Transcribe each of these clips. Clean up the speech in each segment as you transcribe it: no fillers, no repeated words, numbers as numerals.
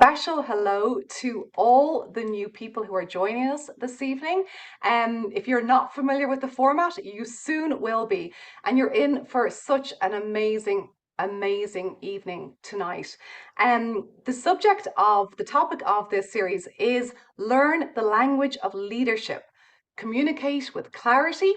Special hello to all the new people who are joining us this evening. If you're not familiar with the format, you soon will be, and you're in for such an amazing evening tonight. The topic of this series is learn the language of leadership, communicate with clarity,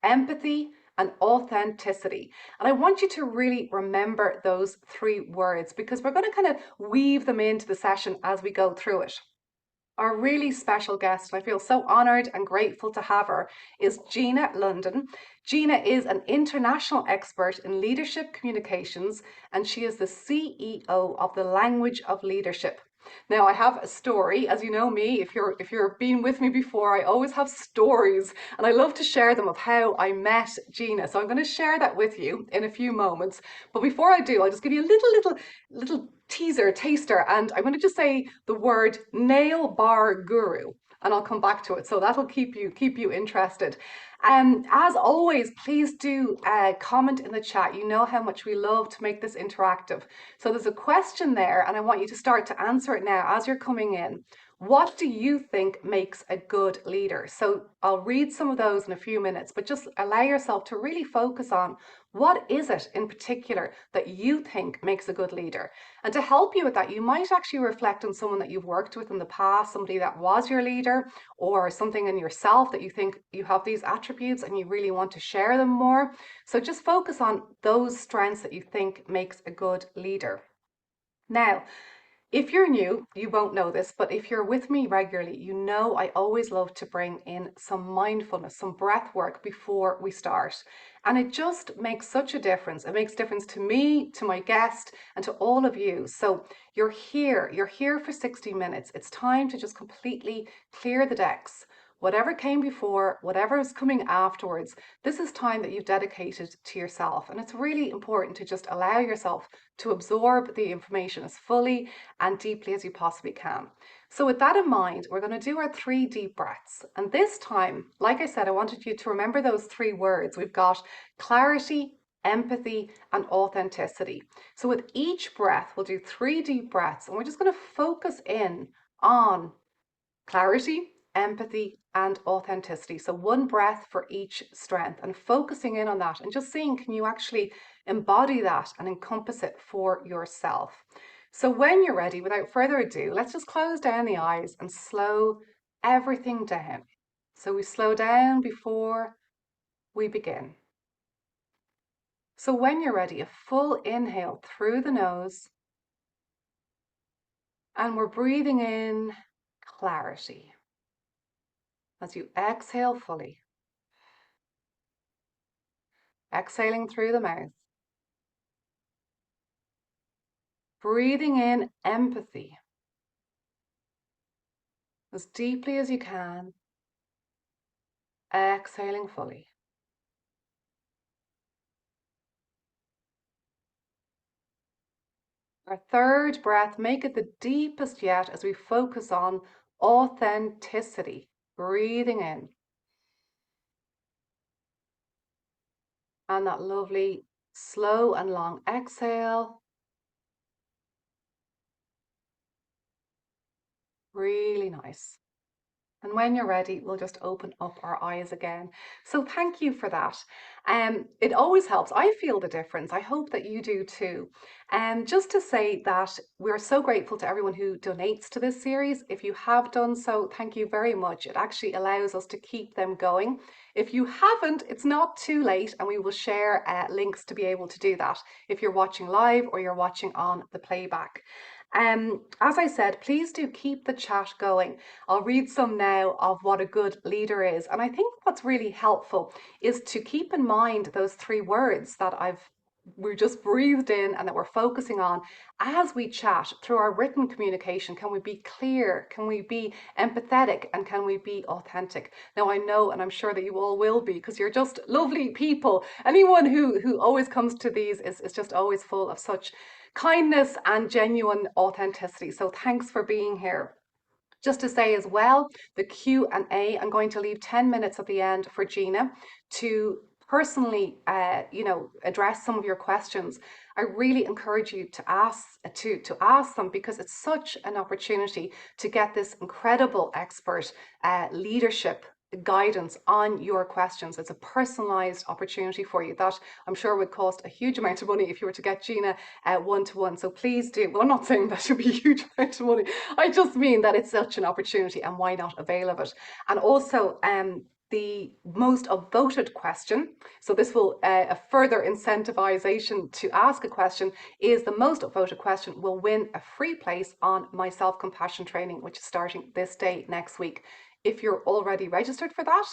empathy, and authenticity. And I want you to really remember those three words because we're going to kind of weave them into the session as we go through it. Our really special guest, and I feel so honored and grateful to have her, is Gina London. Gina is an international expert in leadership communications, and she is the CEO of the Language of Leadership. Now, I have a story, as you know me, if you're been with me before, I always have stories, and I love to share them of how I met Gina. So I'm going to share that with you in a few moments. But before I do, I'll just give you a little teaser, taster, and I'm going to just say the word nail bar guru, and I'll come back to it. So that'll keep you interested. As always, please do comment in the chat. You know how much we love to make this interactive. So there's a question there, and I want you to start to answer it now as you're coming in. What do you think makes a good leader? So I'll read some of those in a few minutes, but just allow yourself to really focus on what is it in particular that you think makes a good leader. And to help you with that, you might actually reflect on someone that you've worked with in the past, somebody that was your leader, or something in yourself that you think you have these attributes and you really want to share them more. So just focus on those strengths that you think makes a good leader. Now, if you're new, you won't know this, but if you're with me regularly, you know I always love to bring in some mindfulness, some breath work before we start. And it just makes such a difference. It makes a difference to me, to my guest, and to all of you. So you're here for 60 minutes. It's time to just completely clear the decks. Whatever came before, whatever is coming afterwards, this is time that you've dedicated to yourself. And it's really important to just allow yourself to absorb the information as fully and deeply as you possibly can. So with that in mind, we're going to do our 3 deep breaths. And this time, like I said, I wanted you to remember those 3 words. We've got clarity, empathy, and authenticity. So with each breath, we'll do 3 deep breaths, and we're just going to focus in on clarity, empathy, and authenticity. So one breath for each strength and focusing in on that and just seeing, can you actually embody that and encompass it for yourself? So when you're ready, without further ado, let's just close down the eyes and slow everything down. So we slow down before we begin. So when you're ready, a full inhale through the nose, and we're breathing in clarity. As you exhale fully, exhaling through the mouth, breathing in empathy as deeply as you can, exhaling fully. Our third breath, make it the deepest yet as we focus on authenticity, breathing in. And that lovely slow and long exhale. Really nice. And when you're ready, we'll just open up our eyes again. So thank you for that. It always helps. I feel the difference. I hope that you do too. And just to say that we're so grateful to everyone who donates to this series. If you have done so, thank you very much. It actually allows us to keep them going. If you haven't, it's not too late, and we will share links to be able to do that if you're watching live or you're watching on the playback. As I said, please do keep the chat going. I'll read some now of what a good leader is. And I think what's really helpful is to keep in mind those 3 words that we're just breathed in and that we're focusing on as we chat through our written communication. Can we be clear? Can we be empathetic? And can we be authentic? Now, I know, and I'm sure that you all will be, because you're just lovely people. Anyone who always comes to these is just always full of such kindness and genuine authenticity. So thanks for being here. Just to say as well, the Q&A, I'm going to leave 10 minutes at the end for Gina to personally, address some of your questions. I really encourage you to ask them, because it's such an opportunity to get this incredible expert leadership guidance on your questions. It's a personalized opportunity for you that I'm sure would cost a huge amount of money if you were to get Gina one-to-one. So please do. Well, I'm not saying that should be a huge amount of money. I just mean that it's such an opportunity, and why not avail of it? And also, the most voted question, so this will a further incentivization to ask a question, is the most voted question will win a free place on my self-compassion training, which is starting this day next week. If you're already registered for that,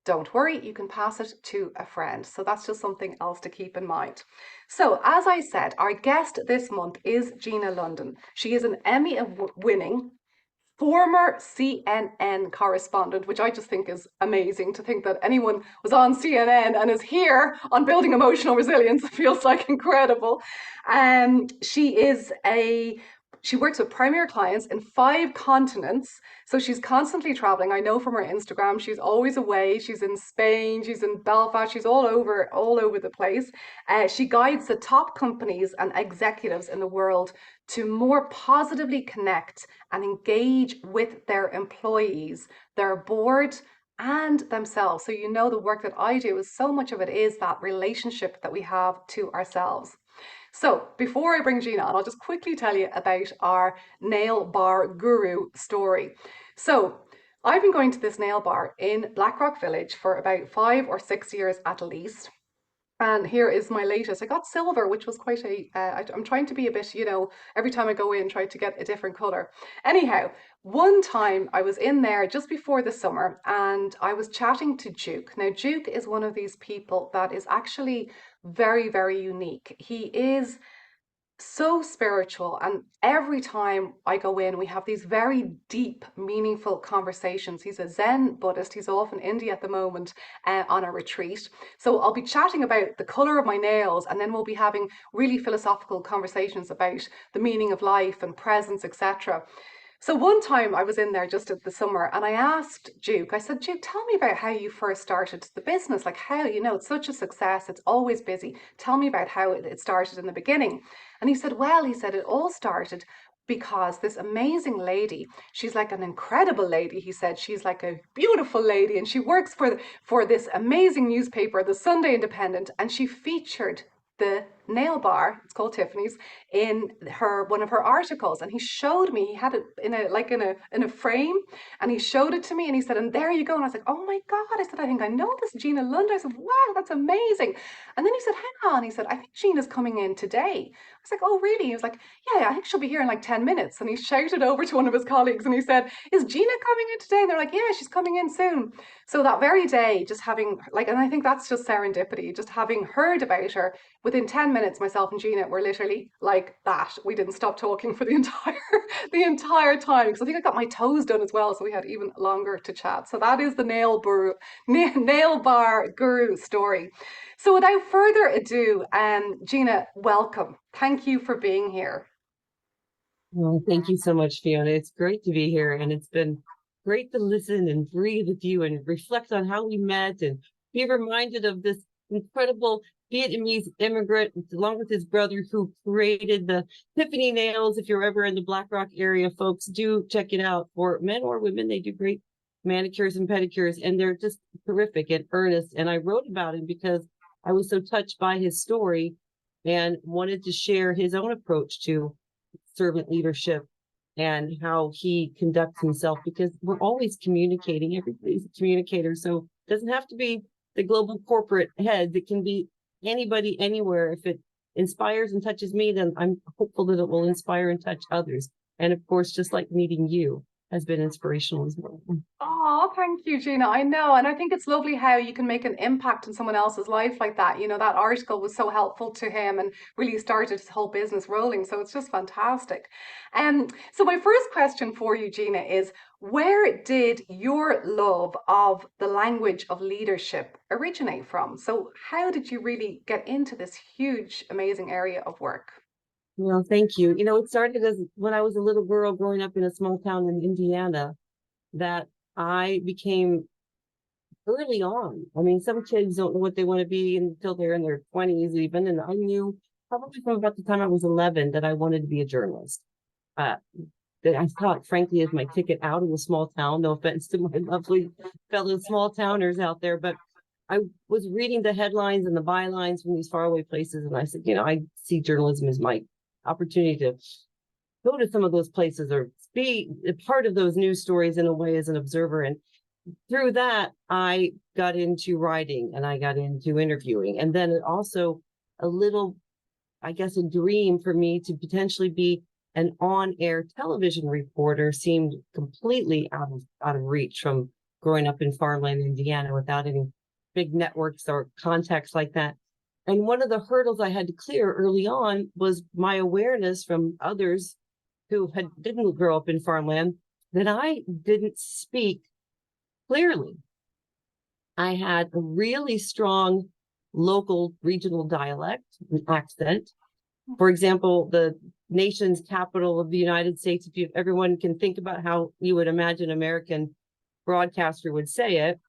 don't worry, you can pass it to a friend. So that's just something else to keep in mind. So as I said, our guest this month is Gina London. She is an Emmy winning former CNN correspondent, which I just think is amazing, to think that anyone was on CNN and is here on building emotional resilience. It feels like incredible. She works with premier clients in 5 continents. So she's constantly traveling. I know from her Instagram, she's always away. She's in Spain, she's in Belfast, she's all over the place. She guides the top companies and executives in the world to more positively connect and engage with their employees, their board, and themselves. So you know the work that I do is so much of it is that relationship that we have to ourselves. So before I bring Gina on, I'll just quickly tell you about our nail bar guru story. So I've been going to this nail bar in Blackrock Village for about 5 or 6 years at least. And here is my latest. I got silver, which was quite I'm trying to be a bit, every time I go in, try to get a different color. Anyhow, one time I was in there just before the summer and I was chatting to Duke. Now, Duke is one of these people that is actually very, very unique. He is so spiritual, and every time I go in we have these very deep, meaningful conversations. He's a Zen Buddhist. He's off in India at the moment on a retreat, so I'll be chatting about the color of my nails, and then we'll be having really philosophical conversations about the meaning of life and presence, etc. So one time I was in there just at the summer and I asked Duke, I said, Duke, tell me about how you first started the business. Like, how, it's such a success, it's always busy. Tell me about how it started in the beginning. And he said, well, it all started because this amazing lady, she's like an incredible lady. He said, she's like a beautiful lady, and she works for this amazing newspaper, the Sunday Independent, and she featured the nail bar, it's called Tiffany's, in one of her articles. And he showed me, he had it in a frame, and he showed it to me and he said, and there you go. And I was like, oh my God. I said, I think I know this Gina London. I said, wow, that's amazing. And then he said, hang on. He said, I think Gina's coming in today. I was like, oh really? He was like, yeah, I think she'll be here in like 10 minutes. And he shouted over to one of his colleagues and he said, is Gina coming in today? And they're like, yeah, she's coming in soon. So that very day, just having and I think that's just serendipity, just having heard about her, within 10 minutes, myself and Gina were literally like that. We didn't stop talking for the entire time, because I think I got my toes done as well, so we had even longer to chat. So that is the nail bar guru story. So without further ado, Gina, welcome. Thank you for being here. Well, thank you so much, Fiona. It's great to be here, and it's been great to listen and breathe with you and reflect on how we met and be reminded of this incredible Vietnamese immigrant, along with his brother, who created the Tiffany nails. If you're ever in the Blackrock area, folks, do check it out. For men or women, they do great manicures and pedicures, and they're just terrific and earnest. And I wrote about him because I was so touched by his story and wanted to share his own approach to servant leadership and how he conducts himself, because we're always communicating. Everybody's a communicator. So it doesn't have to be the global corporate head. It can be anybody, anywhere. If it inspires and touches me, then I'm hopeful that it will inspire and touch others. And of course, just like meeting you has been inspirational as well. Oh, thank you, Gina. I know. And I think it's lovely how you can make an impact in someone else's life like that. That article was so helpful to him and really started his whole business rolling. So it's just fantastic. So my first question for you, Gina, is where did your love of the language of leadership originate from? So how did you really get into this huge, amazing area of work? Well, thank you. It started as when I was a little girl growing up in a small town in Indiana, that I became early on. I mean, some kids don't know what they want to be until they're in their 20s even. And I knew probably from about the time I was 11 that I wanted to be a journalist. Uh, that I thought, frankly, is my ticket out of a small town. No offense to my lovely fellow small towners out there, but I was reading the headlines and the bylines from these faraway places, and I said, I see journalism as my opportunity to go to some of those places or be a part of those news stories in a way as an observer. And through that, I got into writing and I got into interviewing. And then it also a little, I guess, a dream for me to potentially be an on-air television reporter seemed completely out of reach from growing up in farmland, Indiana, without any big networks or contacts like that. And one of the hurdles I had to clear early on was my awareness from others who didn't grow up in farmland that I didn't speak clearly. I had a really strong local regional dialect, accent. For example, the nation's capital of the United States, if everyone can think about how you would imagine American broadcaster would say it,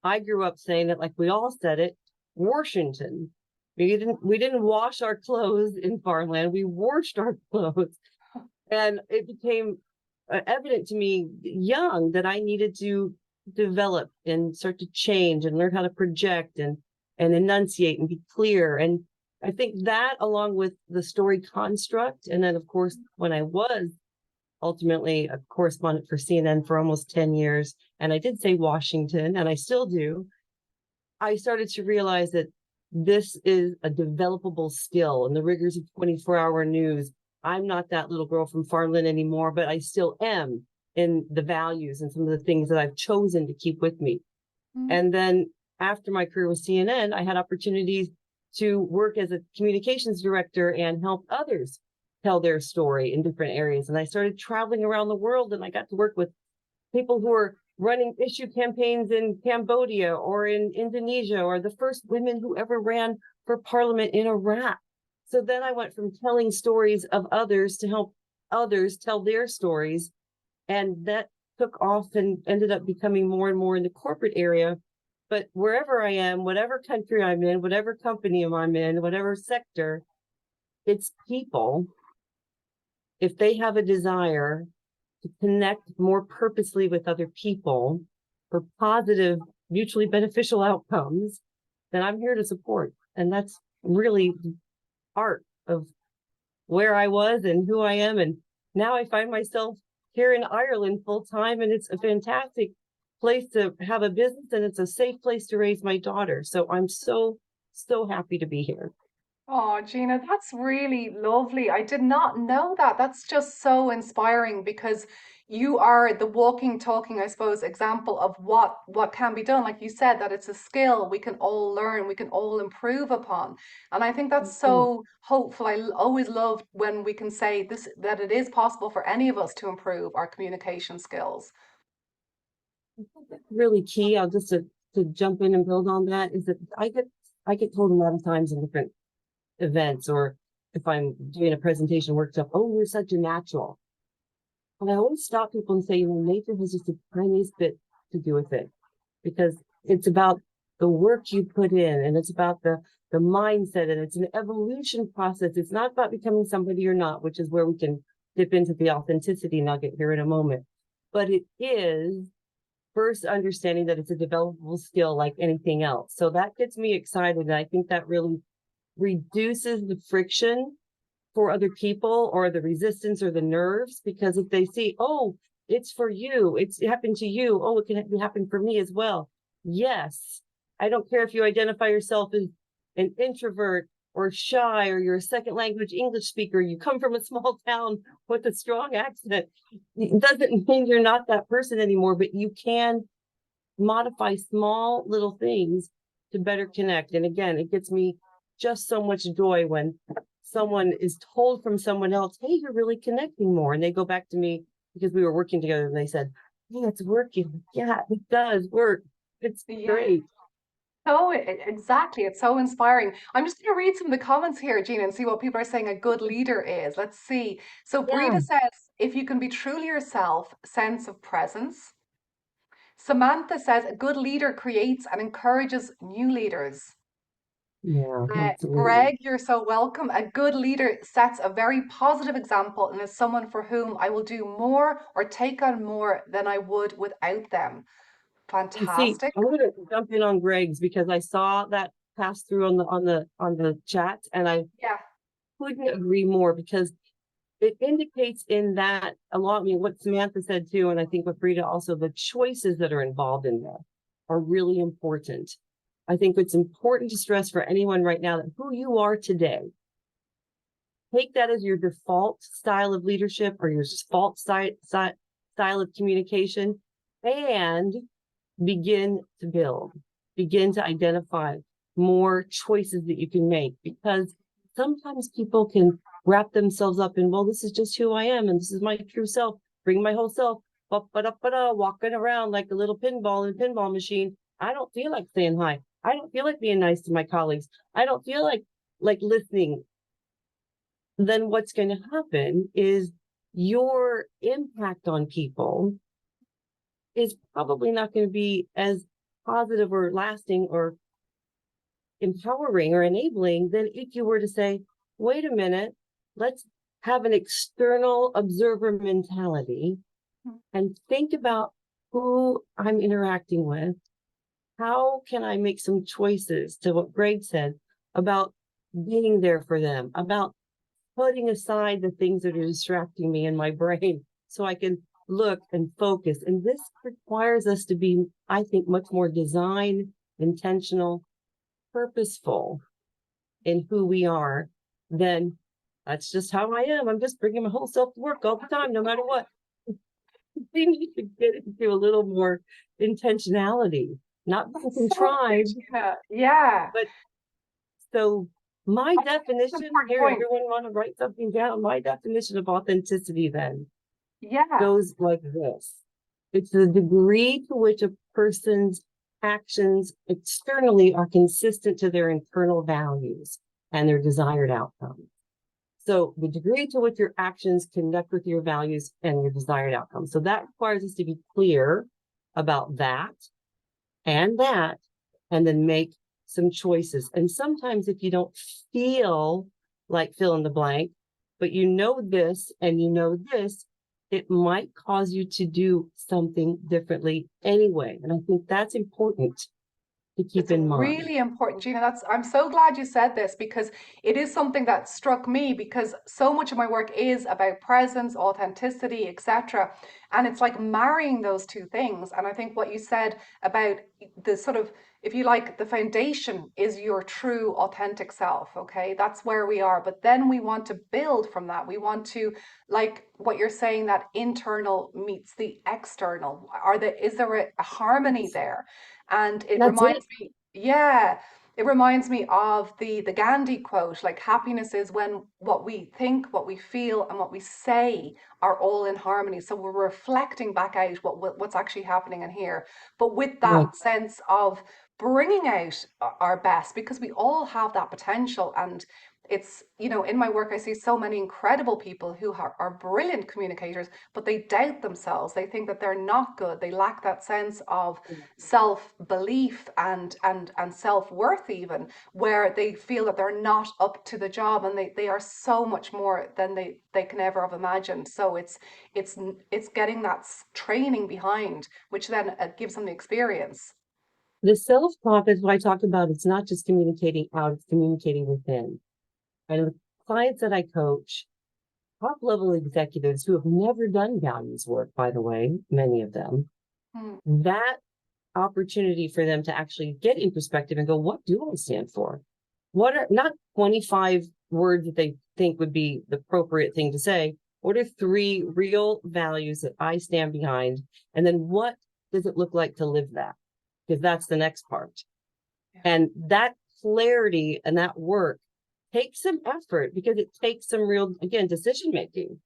I grew up saying it like we all said it, Washington. We didn't wash our clothes in farmland. We washed our clothes. And it became evident to me young that I needed to develop and start to change and learn how to project and enunciate and be clear. And I think that, along with the story construct, and then of course when I was ultimately a correspondent for CNN for almost 10 years, and I did say Washington, and I still do, I started to realize that this is a developable skill in the rigors of 24-hour news. I'm not that little girl from farmland anymore, but I still am in the values and some of the things that I've chosen to keep with me. Mm. And then after my career with CNN, I had opportunities to work as a communications director and help others tell their story in different areas. And I started traveling around the world, and I got to work with people who are running issue campaigns in Cambodia or in Indonesia, or the first women who ever ran for parliament in Iraq. So then I went from telling stories of others to help others tell their stories. And that took off and ended up becoming more and more in the corporate area. But wherever I am, whatever country I'm in, whatever company I'm in, whatever sector, it's people. If they have a desire to connect more purposely with other people for positive, mutually beneficial outcomes, then I'm here to support. And that's really part of where I was and who I am. And now I find myself here in Ireland full time, and it's a fantastic place to have a business, and it's a safe place to raise my daughter. So I'm so, so happy to be here. Oh, Gina, that's really lovely. I did not know that. That's just so inspiring because you are the walking, talking, I suppose, example of what can be done. Like you said, that it's a skill we can all learn, we can all improve upon. And I think that's so hopeful. Always love when we can say this, that it is possible for any of us to improve our communication skills. Really key. I'll just to jump in and build on that is that I get told a lot of times in different events, or if I'm doing a presentation workshop, oh, you're such a natural. And I always stop people and say, nature has just the tiniest bit to do with it, because it's about the work you put in, and it's about the mindset, and it's an evolution process. It's not about becoming somebody you're not, which is where we can dip into the authenticity nugget here in a moment. But it is first understanding that it's a developable skill like anything else. So that gets me excited. And I think that really reduces the friction for other people, or the resistance or the nerves, because if they see, oh, it's for you, it happened to you, oh, it can happen for me as well. Yes, I don't care if you identify yourself as an introvert or shy, or you're a second language English speaker, you come from a small town with a strong accent. It doesn't mean you're not that person anymore, but you can modify small little things to better connect. And again, it gets me just so much joy when someone is told from someone else, hey, you're really connecting more. And they go back to me because we were working together, and they said, hey, it's working. Yeah, it does work. It's Yeah. great. Oh, exactly. It's so inspiring. I'm just going to read some of the comments here, Gina, and see what people are saying a good leader is. Let's see. So Yeah. Brita says, if you can be truly yourself, sense of presence. Samantha says, a good leader creates and encourages new leaders. Yeah, absolutely. Greg, you're so welcome. A good leader sets a very positive example and is someone for whom I will do more or take on more than I would without them. And see, Fantastic. I'm gonna jump in on Greg's because I saw that pass through on the chat, and I Yeah. couldn't agree more because it indicates in that a lot. I mean, what Samantha said too, and I think what Frida also, the choices that are involved in that are really important. I think it's important to stress for anyone right now that who you are today, take that as your default style of leadership or your default style of communication, and begin to build, begin to identify more choices that you can make, because sometimes people can wrap themselves up in, well, this is just who I am and this is my true self, bring my whole self, walking around like a little pinball in a pinball machine. I don't feel like saying hi. I don't feel like being nice to my colleagues. I don't feel like listening. Then what's going to happen is your impact on people is probably not going to be as positive or lasting or empowering or enabling than if you were to say, wait a minute, let's have an external observer mentality and think about who I'm interacting with. How can I make some choices, to what Greg said, about being there for them, about putting aside the things that are distracting me in my brain so I can look and focus. And this requires us to be, I think, much more design, intentional, purposeful in who we are than that's just how I am. I'm just bringing my whole self to work all the time, no matter what. We need to get into a little more intentionality, not being That's so good, contrived, Gina. Yeah. but so my I think that's an definition important here, point. everyone want to write something down? My definition of authenticity then Yeah. goes like this. It's the degree to which a person's actions externally are consistent to their internal values and their desired outcomes. So the degree to which your actions connect with your values and your desired outcomes. So that requires us to be clear about that, and then make some choices. And sometimes if you don't feel like fill in the blank, but you know this and you know this, it might cause you to do something differently anyway. And I think that's important to keep It's in mind. really important, Gina. I'm so glad you said this because it is something that struck me because so much of my work is about presence, authenticity, etc. And it's like marrying those two things. And I think what you said about the sort of, if you like, the foundation is your true authentic self. Okay, that's where we are. But then we want to build from that. We want to, like what you're saying, that internal meets the external. Is there a harmony there? And it That's it. reminds me, yeah, it reminds me of the Gandhi quote, like happiness is when what we think, what we feel, and what we say are all in harmony. So we're reflecting back out what's actually happening in here, but with Right. that sense of bringing out our best, because we all have that potential. And it's, in my work, I see so many incredible people who are brilliant communicators, but they doubt themselves. They think that they're not good. They lack that sense of self-belief and self-worth, even, where they feel that they're not up to the job, and they are so much more than they can ever have imagined. So it's getting that training behind, which then gives them the experience. The self-talk is what I talked about. It's not just communicating out, it's communicating within. And the clients that I coach, top level executives who have never done values work, by the way, many of them, Hmm. that opportunity for them to actually get in perspective and go, what do I stand for? What are not 25 words that they think would be the appropriate thing to say? What are 3 real values that I stand behind? And then what does it look like to live that? Because that's the next part. Yeah. And that clarity and that work takes some effort because it takes some real, again, decision making.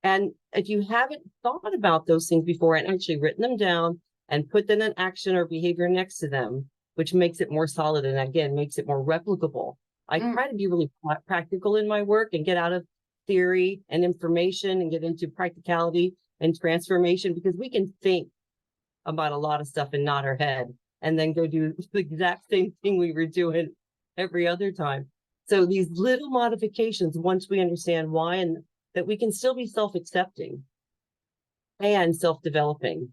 And if you haven't thought about those things before and actually written them down and put them in action or behavior next to them, which makes it more solid and again, makes it more replicable. I Mm. try to be really practical in my work and get out of theory and information and get into practicality and transformation, because we can think about a lot of stuff and nod our head and then go do the exact same thing we were doing every other time. So these little modifications, once we understand why, and that we can still be self-accepting and self-developing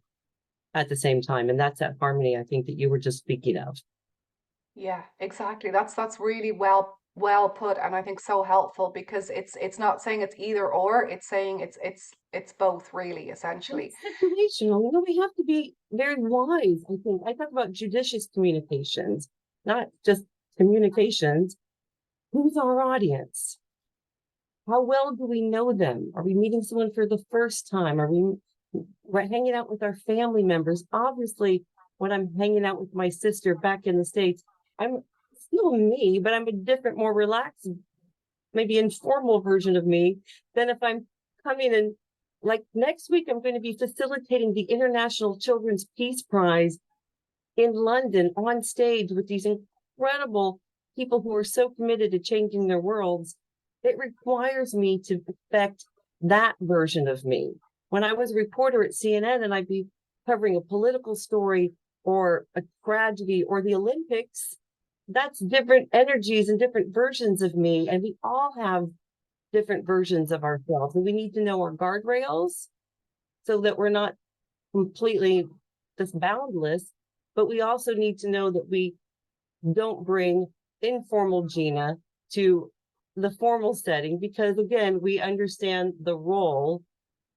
at the same time. And that's that harmony I think that you were just speaking of. Yeah, exactly. That's really well put, and I think so helpful because it's not saying it's either or, it's saying it's both really, And essentially. it's situational. We have to be very wise, I think. I talk about judicious communications, not just communications. Who's our audience? How well do we know them? Are we meeting someone for the first time? Are we hanging out with our family members? Obviously, when I'm hanging out with my sister back in the States, I'm still me, but I'm a different, more relaxed, maybe informal version of me than if I'm coming in. Like next week, I'm going to be facilitating the International Children's Peace Prize in London on stage with these incredible people who are so committed to changing their worlds. It requires me to affect that version of me. When I was a reporter at CNN and I'd be covering a political story or a tragedy or the Olympics, that's different energies and different versions of me. And we all have different versions of ourselves. And we need to know our guardrails so that we're not completely just boundless, but we also need to know that we don't bring informal Gina to the formal setting because again, we understand the role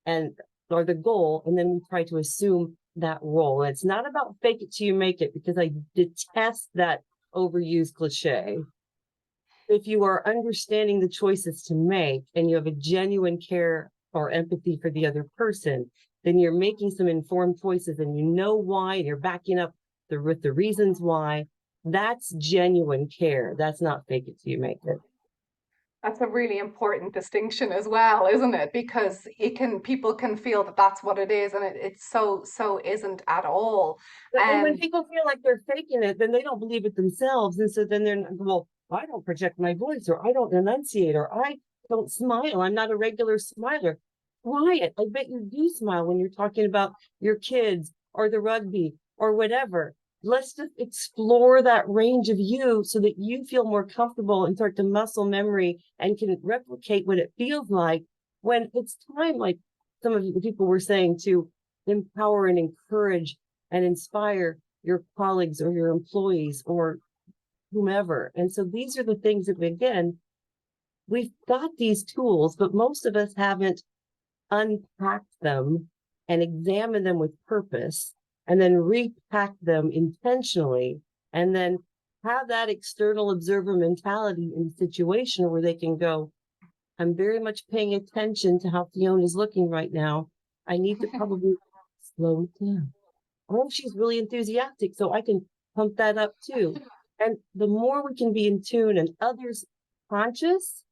and or the goal, and then we try to assume that role. It's not about fake it till you make it because I detest that overused cliche. If you are understanding the choices to make and you have a genuine care or empathy for the other person, then you're making some informed choices and you know why, and you're backing up with the reasons why. That's genuine care. That's not fake it till you make it. That's a really important distinction as well, isn't it? Because people can feel that that's what it is, and it's so isn't at all. And when Um, people feel like they're faking it, then they don't believe it themselves. And so then they're not, well, I don't project my voice, or I don't enunciate, or I don't smile. I'm not a regular smiler. Quiet. I bet you do smile when you're talking about your kids or the rugby or whatever. Let's just explore that range of you so that you feel more comfortable and start to muscle memory and can replicate what it feels like when it's time, like some of the people were saying, to empower and encourage and inspire your colleagues or your employees or whomever. And so these are the things that, again, we've got these tools, but most of us haven't unpacked them and examined them with purpose and then repack them intentionally and then have that external observer mentality in a situation where they can go, I'm very much paying attention to how Fiona is looking right now. I need to probably slow it down. Oh, she's really enthusiastic, so I can pump that up too. And the more we can be in tune and others conscious,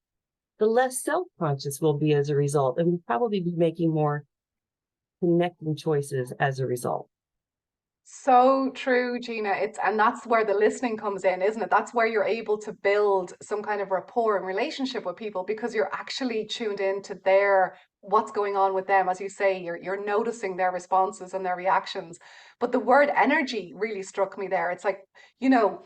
the less self-conscious we'll be as a result. And we'll probably be making more connecting choices as a result. So true, Gina. And that's where the listening comes in, isn't it? That's where you're able to build some kind of rapport and relationship with people because you're actually tuned in to what's going on with them. As you say, you're noticing their responses and their reactions. But the word energy really struck me there. It's like, you know,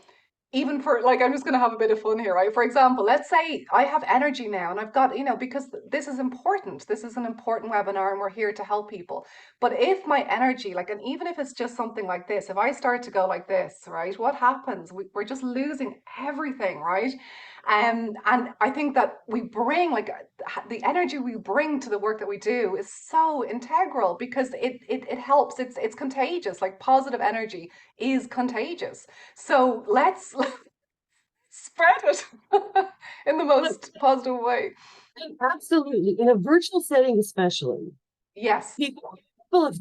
even for like I'm just going to have a bit of fun here, right? For example, let's say I have energy now and I've got, because this is important, this is an important webinar and we're here to help people. But if my energy, like, and even if it's just something like this, if I start to go like this, right, what happens? We're just losing everything, right? And I think that we bring like the energy we bring to the work that we do is so integral because it helps. It's contagious. Like positive energy is contagious. So let's spread it in the But most positive way. absolutely, in a virtual setting, especially, Yes. people have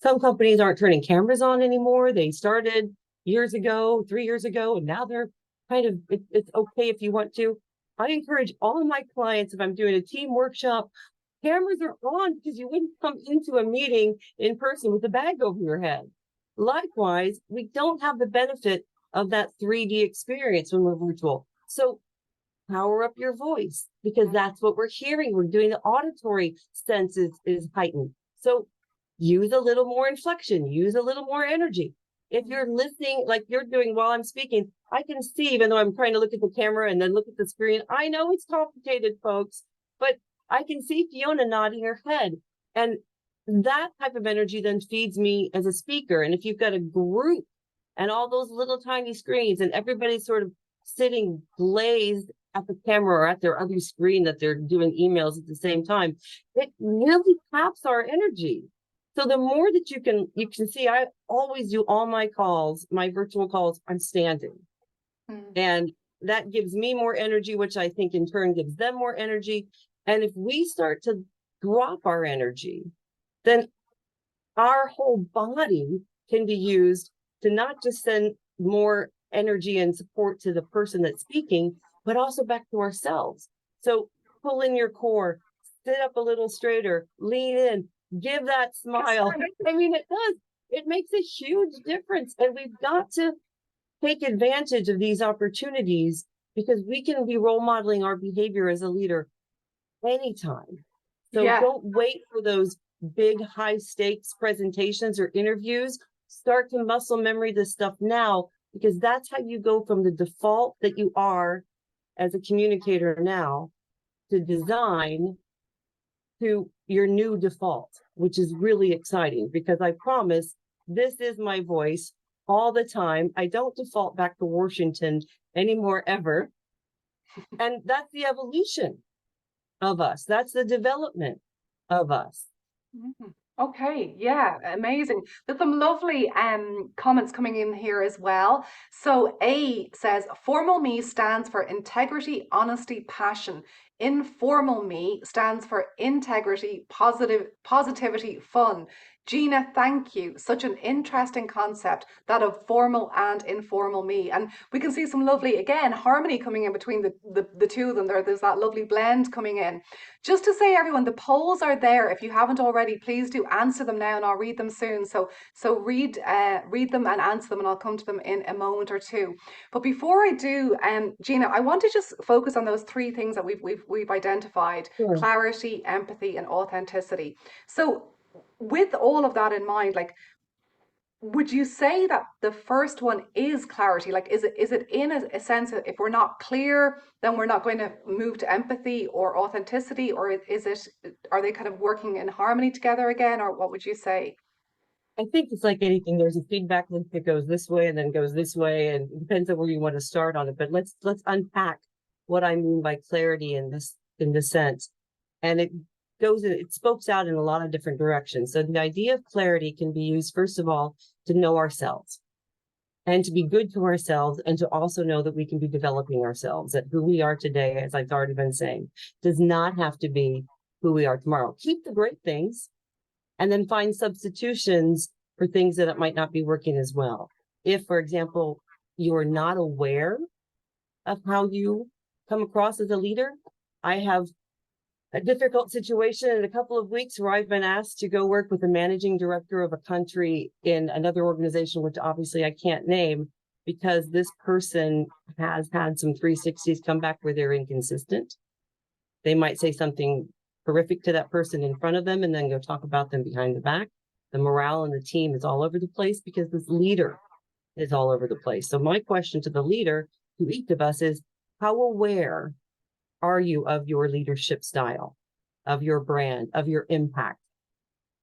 some companies aren't turning cameras on anymore. They started years ago, 3 years ago, and now they're kind of it's okay if you want to. I encourage all of my clients, if I'm doing a team workshop, cameras are on because you wouldn't come into a meeting in person with a bag over your head. Likewise, we don't have the benefit of that 3D experience when we're virtual. So power up your voice because that's what we're hearing. We're doing the auditory senses is heightened. So use a little more inflection, use a little more energy. If you're listening, like you're doing while I'm speaking, I can see, even though I'm trying to look at the camera and then look at the screen, I know it's complicated, folks, but I can see Fiona nodding her head. And that type of energy then feeds me as a speaker. And if you've got a group and all those little tiny screens and everybody's sort of sitting glazed at the camera or at their other screen that they're doing emails at the same time, it really taps our energy. So the more that you can see, I always do all my calls, my virtual calls, I'm standing. And that gives me more energy, which I think in turn gives them more energy. And if we start to drop our energy, then our whole body can be used to not just send more energy and support to the person that's speaking, but also back to ourselves. So pull in your core, sit up a little straighter, lean in, give that smile. I mean, it does. It makes a huge difference. And we've got to take advantage of these opportunities because we can be role modeling our behavior as a leader anytime. So don't wait for those big high stakes presentations or interviews. Start to muscle memory this stuff now, because that's how you go from the default that you are as a communicator now to design to your new default, which is really exciting because I promise this is my voice all the time. I don't default back to Washington anymore, ever. And that's the evolution of us. That's the development of us. Okay, yeah, amazing. There's some lovely comments coming in here as well. So A says, formal me stands for integrity, honesty, passion. Informal me stands for integrity, positivity, fun. Gina, thank you. Such an interesting concept, that of formal and informal me. And we can see some lovely, again, harmony coming in between the two of them. There's that lovely blend coming in. Just to say, everyone, the polls are there. If you haven't already, please do answer them now, and I'll read them soon. So read them and answer them, and I'll come to them in a moment or two. But before I do, Gina, I want to just focus on those three things that we've identified: Sure. clarity, empathy, and authenticity. So with all of that in mind, like, would you say that the first one is clarity? Like, is it in a sense that if we're not clear, then we're not going to move to empathy or authenticity, or are they kind of working in harmony together again, or what would you say? I think it's like anything. There's a feedback loop that goes this way and then goes this way, and it depends on where you want to start on it. But let's unpack what I mean by clarity in this sense. And it spokes out in a lot of different directions. So the idea of clarity can be used, first of all, to know ourselves and to be good to ourselves, and to also know that we can be developing ourselves, that who we are today, as I've already been saying, does not have to be who we are tomorrow. Keep the great things and then find substitutions for things that it might not be working as well. If, for example, you're not aware of how you come across as a leader, I have a difficult situation in a couple of weeks where I've been asked to go work with a managing director of a country in another organization, which obviously I can't name, because this person has had some 360s come back where they're inconsistent. They might say something horrific to that person in front of them and then go talk about them behind the back. The morale in the team is all over the place because this leader is all over the place. So my question to the leader, to each of us, is how aware are you of your leadership style, of your brand, of your impact?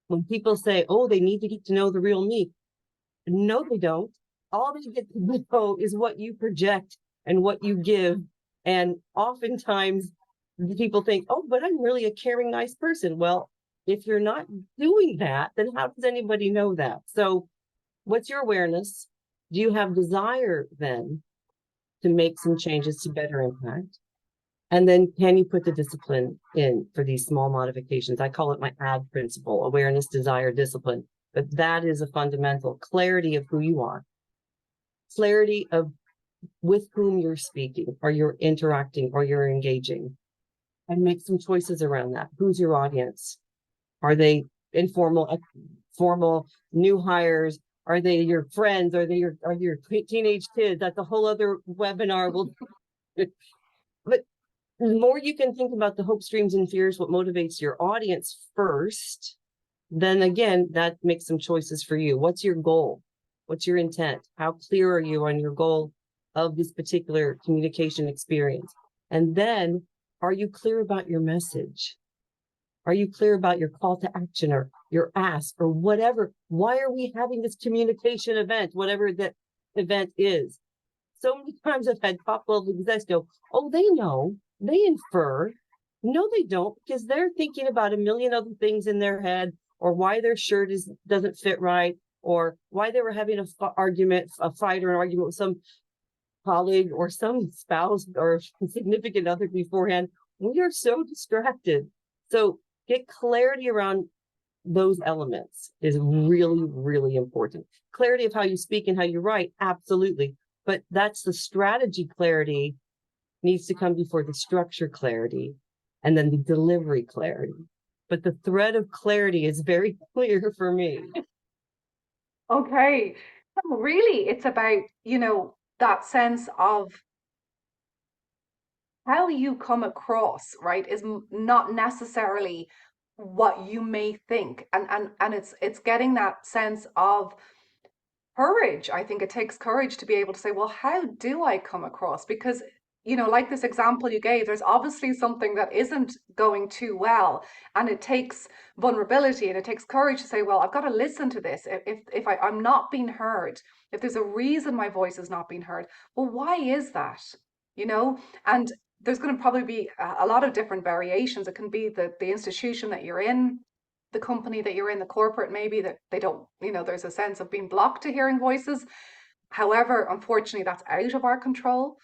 When people say, oh, they need to get to know the real me. No, they don't. All they get to know is what you project and what you give. And oftentimes people think, oh, but I'm really a caring, nice person. Well, if you're not doing that, then how does anybody know that? So what's your awareness? Do you have desire then to make some changes to better impact? And then can you put the discipline in for these small modifications? I call it my ADD principle: awareness, desire, discipline. But that is a fundamental clarity of who you are, clarity of with whom you're speaking or you're interacting or you're engaging, and make some choices around that. Who's your audience? Are they informal, formal, new hires? Are they your friends? Are your teenage kids? That's a whole other webinar. But the more you can think about the hopes, dreams, and fears, what motivates your audience first, then again, that makes some choices for you. What's your goal? What's your intent? How clear are you on your goal of this particular communication experience? And then, are you clear about your message? Are you clear about your call to action or your ask or whatever? Why are we having this communication event, whatever that event is? So many times I've had top level execs go, oh, they know, they infer. No, they don't, because they're thinking about a million other things in their head, or why their shirt doesn't fit right, or why they were having a fight or an argument with some colleague or some spouse or significant other beforehand. We are so distracted. So get clarity around those elements is really, really important. Clarity of how you speak and how you write, absolutely. But that's the strategy clarity needs to come before the structure clarity and then the delivery clarity. But the thread of clarity is very clear for me. Okay. So really, it's about, that sense of how you come across, right, is not necessarily what you may think. And it's getting that sense of courage. I think it takes courage to be able to say, well, how do I come across? Because, like this example you gave, there's obviously something that isn't going too well. And it takes vulnerability and it takes courage to say, well, I've got to listen to this. If I'm not being heard, if there's a reason my voice is not being heard, well, why is that? You know? And there's going to probably be a lot of different variations. It can be the institution that you're in, the company that you're in, the corporate, maybe that they don't, there's a sense of being blocked to hearing voices. However, unfortunately, that's out of our control.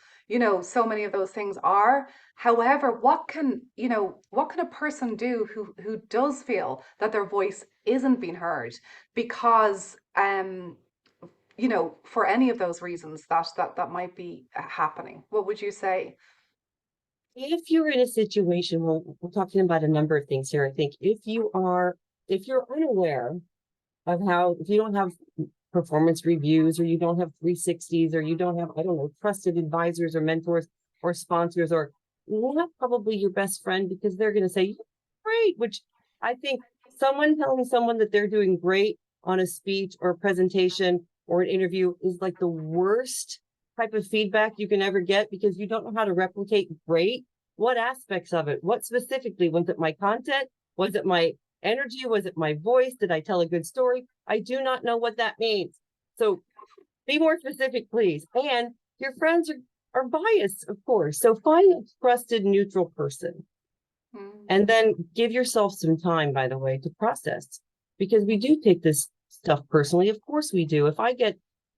So many of those things are. However, what can a person do who does feel that their voice isn't being heard because for any of those reasons that might be happening? What would you say? If you're in a situation, we're talking about a number of things here. I think if you're unaware of how, if you don't have performance reviews, or you don't have 360s, or you don't have, I don't know, trusted advisors or mentors or sponsors, or not probably your best friend, because they're going to say, great, which I think someone telling someone that they're doing great on a speech or a presentation or an interview is like the worst type of feedback you can ever get, because you don't know how to replicate great. What aspects of it? What specifically? Was it my content? Was it my energy? Was it my voice? Did I tell a good story? I do not know what that means. So be more specific, please. And your friends are biased, of course. So find a trusted, neutral person. Mm. And then give yourself some time, by the way, to process, because we do take this stuff personally. Of course we do. If I get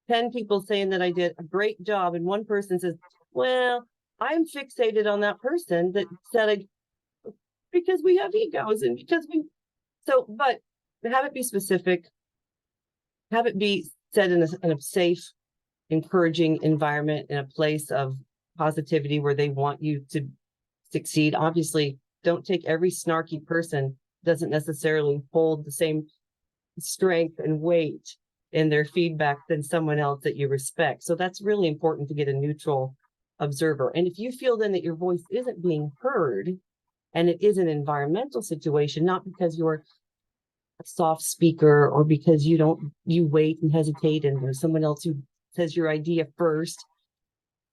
10 people saying that I did a great job and one person says, well, I'm fixated on that person that said I, because we have egos and because but have it be specific, have it be said in a safe, encouraging environment, in a place of positivity where they want you to succeed. Obviously, don't take every snarky person, doesn't necessarily hold the same strength and weight in their feedback than someone else that you respect. So that's really important, to get a neutral observer. And if you feel then that your voice isn't being heard, and it is an environmental situation, not because you're a soft speaker or because you wait and hesitate and there's someone else who says your idea first.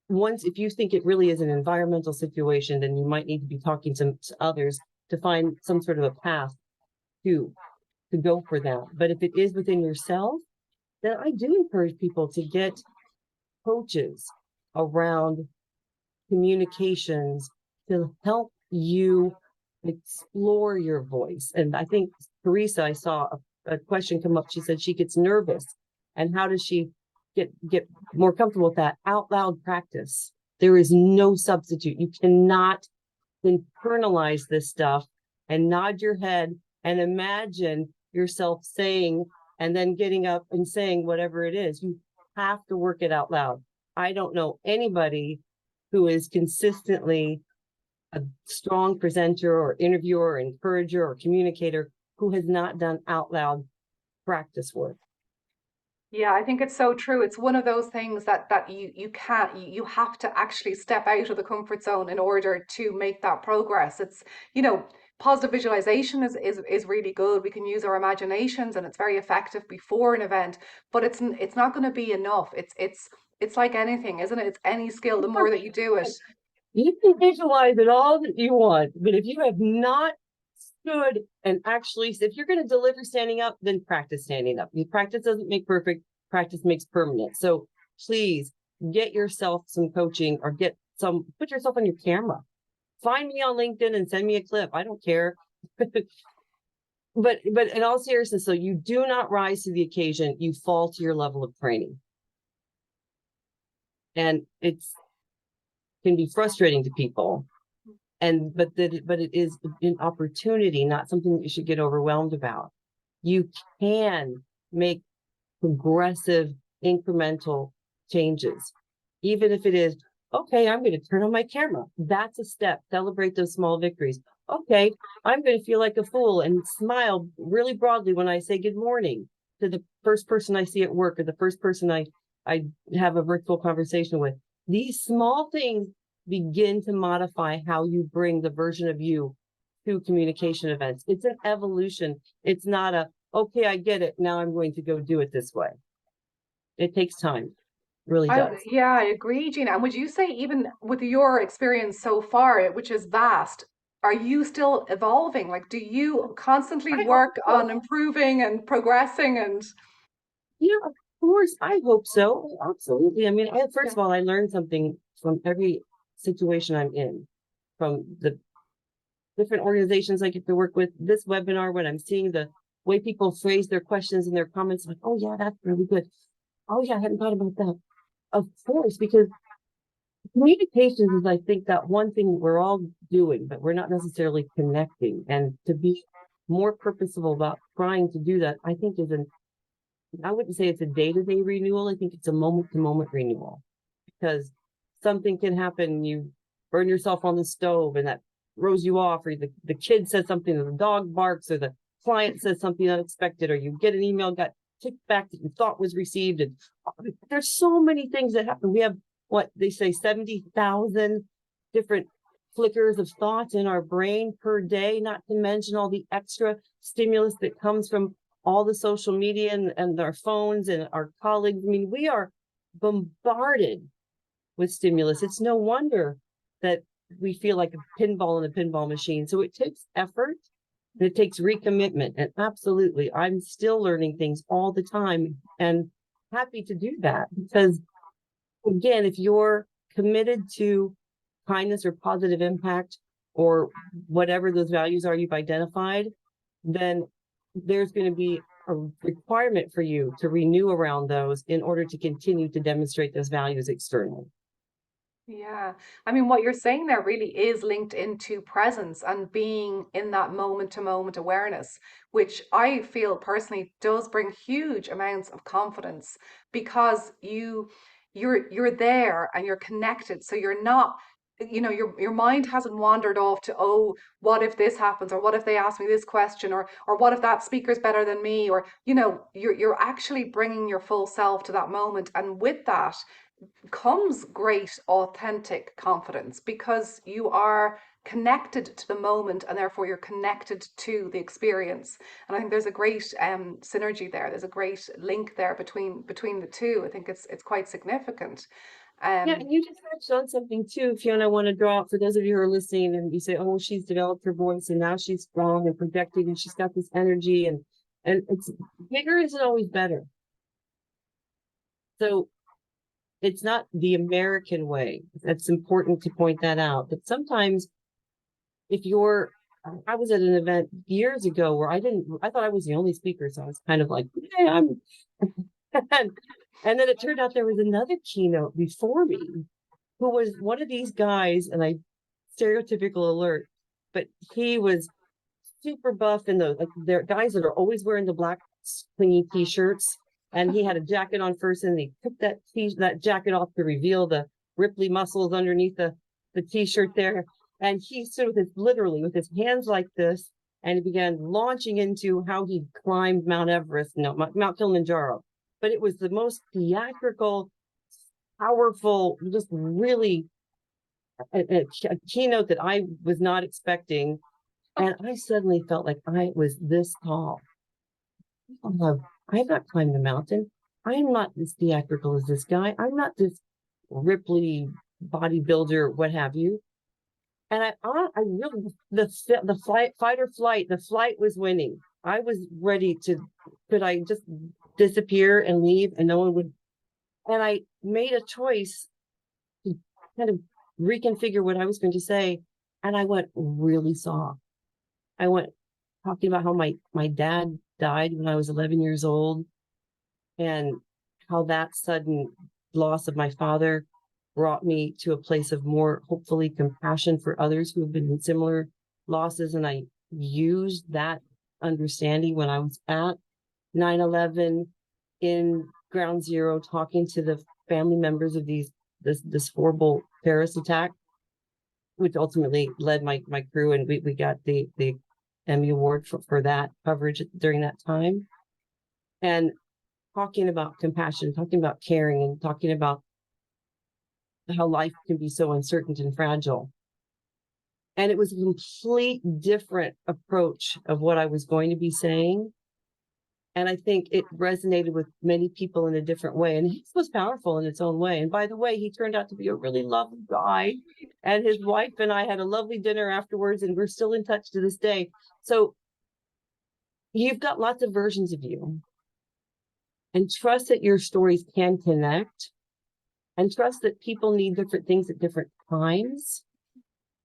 If you think it really is an environmental situation, then you might need to be talking to others to find some sort of a path to go for that. But if it is within yourself, then I do encourage people to get coaches around communications to help you explore your voice. And I think Teresa, I saw a question come up. She said she gets nervous. And how does she get more comfortable with that? Out loud practice. There is no substitute. You cannot internalize this stuff and nod your head and imagine yourself saying and then getting up and saying whatever it is. You have to work it out loud. I don't know anybody who is consistently a strong presenter or interviewer or encourager or communicator who has not done out loud practice work. Yeah, I think it's so true. It's one of those things that you can't, you have to actually step out of the comfort zone in order to make that progress. It's, Positive visualization is really good. We can use our imaginations, and it's very effective before an event, but it's not going to be enough. It's like anything, isn't it? It's any skill. The more that you do it, You can visualize it all that you want, but if you have not stood and actually, if you're going to deliver standing up, then practice standing up. Practice doesn't make perfect, practice makes permanent. So please get yourself some coaching, or put yourself on your camera. Find me on LinkedIn and send me a clip. I don't care. But in all seriousness, so you do not rise to the occasion, you fall to your level of training. And it's can be frustrating to people. But it is an opportunity, not something that you should get overwhelmed about. You can make progressive, incremental changes, even if it is, okay, I'm going to turn on my camera. That's a step. Celebrate those small victories. Okay, I'm going to feel like a fool and smile really broadly when I say good morning to the first person I see at work, or the first person I have a virtual conversation with. These small things begin to modify how you bring the version of you to communication events. It's an evolution. It's not okay, I get it. Now I'm going to go do it this way. It takes time. It really does. yeah, I agree, Gina. And would you say, even with your experience so far, which is vast, are you still evolving? Like, do you constantly I hope work on so. improving and progressing? And Yeah, of course. I hope so. Absolutely. I mean, first yeah, of all, I learned something from every situation I'm in, from the different organizations I get to work with. This webinar, when I'm seeing the way people phrase their questions and their comments, like, oh, yeah, that's really good. Oh, yeah, I hadn't thought about that. Of course, because communications is, I think, that one thing we're all doing, but we're not necessarily connecting. And to be more purposeful about trying to do that, I think I wouldn't say it's a day-to-day renewal. I think it's a moment-to-moment renewal, because something can happen. You burn yourself on the stove and that throws you off, or the kid says something, or the dog barks, or the client says something unexpected, or you get an email got kicked back that you thought was received. And there's so many things that happen. We have, what they say, 70,000 different flickers of thoughts in our brain per day, not to mention all the extra stimulus that comes from all the social media and our phones and our colleagues. I mean, we are bombarded with stimulus. It's no wonder that we feel like a pinball in a pinball machine. So it takes effort, and it takes recommitment. And absolutely, I'm still learning things all the time, and happy to do that, because again, if you're committed to kindness or positive impact, or whatever those values are you've identified, then there's going to be a requirement for you to renew around those in order to continue to demonstrate those values externally. yeah. I mean, what you're saying there really is linked into presence and being in that moment to moment awareness, which I feel personally does bring huge amounts of confidence, because you're there and you're connected. So you're not, your mind hasn't wandered off to, oh, what if this happens, or what if they ask me this question, or what if that speaker's better than me, or you're actually bringing your full self to that moment. And with that comes great authentic confidence, because you are connected to the moment, and therefore you're connected to the experience. And I think there's a great synergy there. There's a great link there between the two. I think it's quite significant. Yeah, um and you just touched on something too, Fiona. I want to draw out for those of you who are listening, and you say, "Oh, she's developed her voice, and now she's strong and projecting, and she's got this energy, and it's bigger isn't always better." So it's not the American way. That's important to point that out. But sometimes, if you're, I was at an event years ago where I thought I was the only speaker, so I was kind of like, "Hey, I'm," and then it turned out there was another keynote before me who was one of these guys, and I stereotypical alert, but he was super buff, and they're guys that are always wearing the black clingy t-shirts, and he had a jacket on first, and he took that jacket off to reveal the Ripley muscles underneath the t-shirt there, and he stood literally with his hands like this, and he began launching into how he climbed Mount Everest, no, Mount Kilimanjaro. But it was the most theatrical, powerful, just really a keynote that I was not expecting. And I suddenly felt like I was this tall. I have not climbed the mountain. I am not as theatrical as this guy. I'm not this Ripley bodybuilder, what have you. And I really, the fight or flight, the flight was winning. I was ready to, could I just disappear and leave and no one would, and I made a choice to kind of reconfigure what I was going to say. And I went really soft. I went talking about how my dad died when I was 11 years old and how that sudden loss of my father brought me to a place of more, hopefully, compassion for others who have been in similar losses. And I used that understanding when I was at 9/11 in Ground Zero, talking to the family members of this horrible terrorist attack, which ultimately led my crew, and we got the Emmy Award for that coverage during that time. And talking about compassion, talking about caring, and talking about how life can be so uncertain and fragile. And it was a complete different approach of what I was going to be saying. And I think it resonated with many people in a different way. And he was powerful in its own way. And by the way, he turned out to be a really lovely guy. And his wife and I had a lovely dinner afterwards, and we're still in touch to this day. So you've got lots of versions of you. And trust that your stories can connect. And trust that people need different things at different times.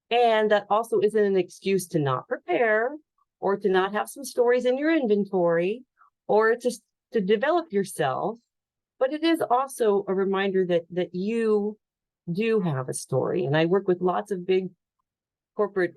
And that also isn't an excuse to not prepare or to not have some stories in your inventory or just to develop yourself. But it is also a reminder that you do have a story. And I work with lots of big corporate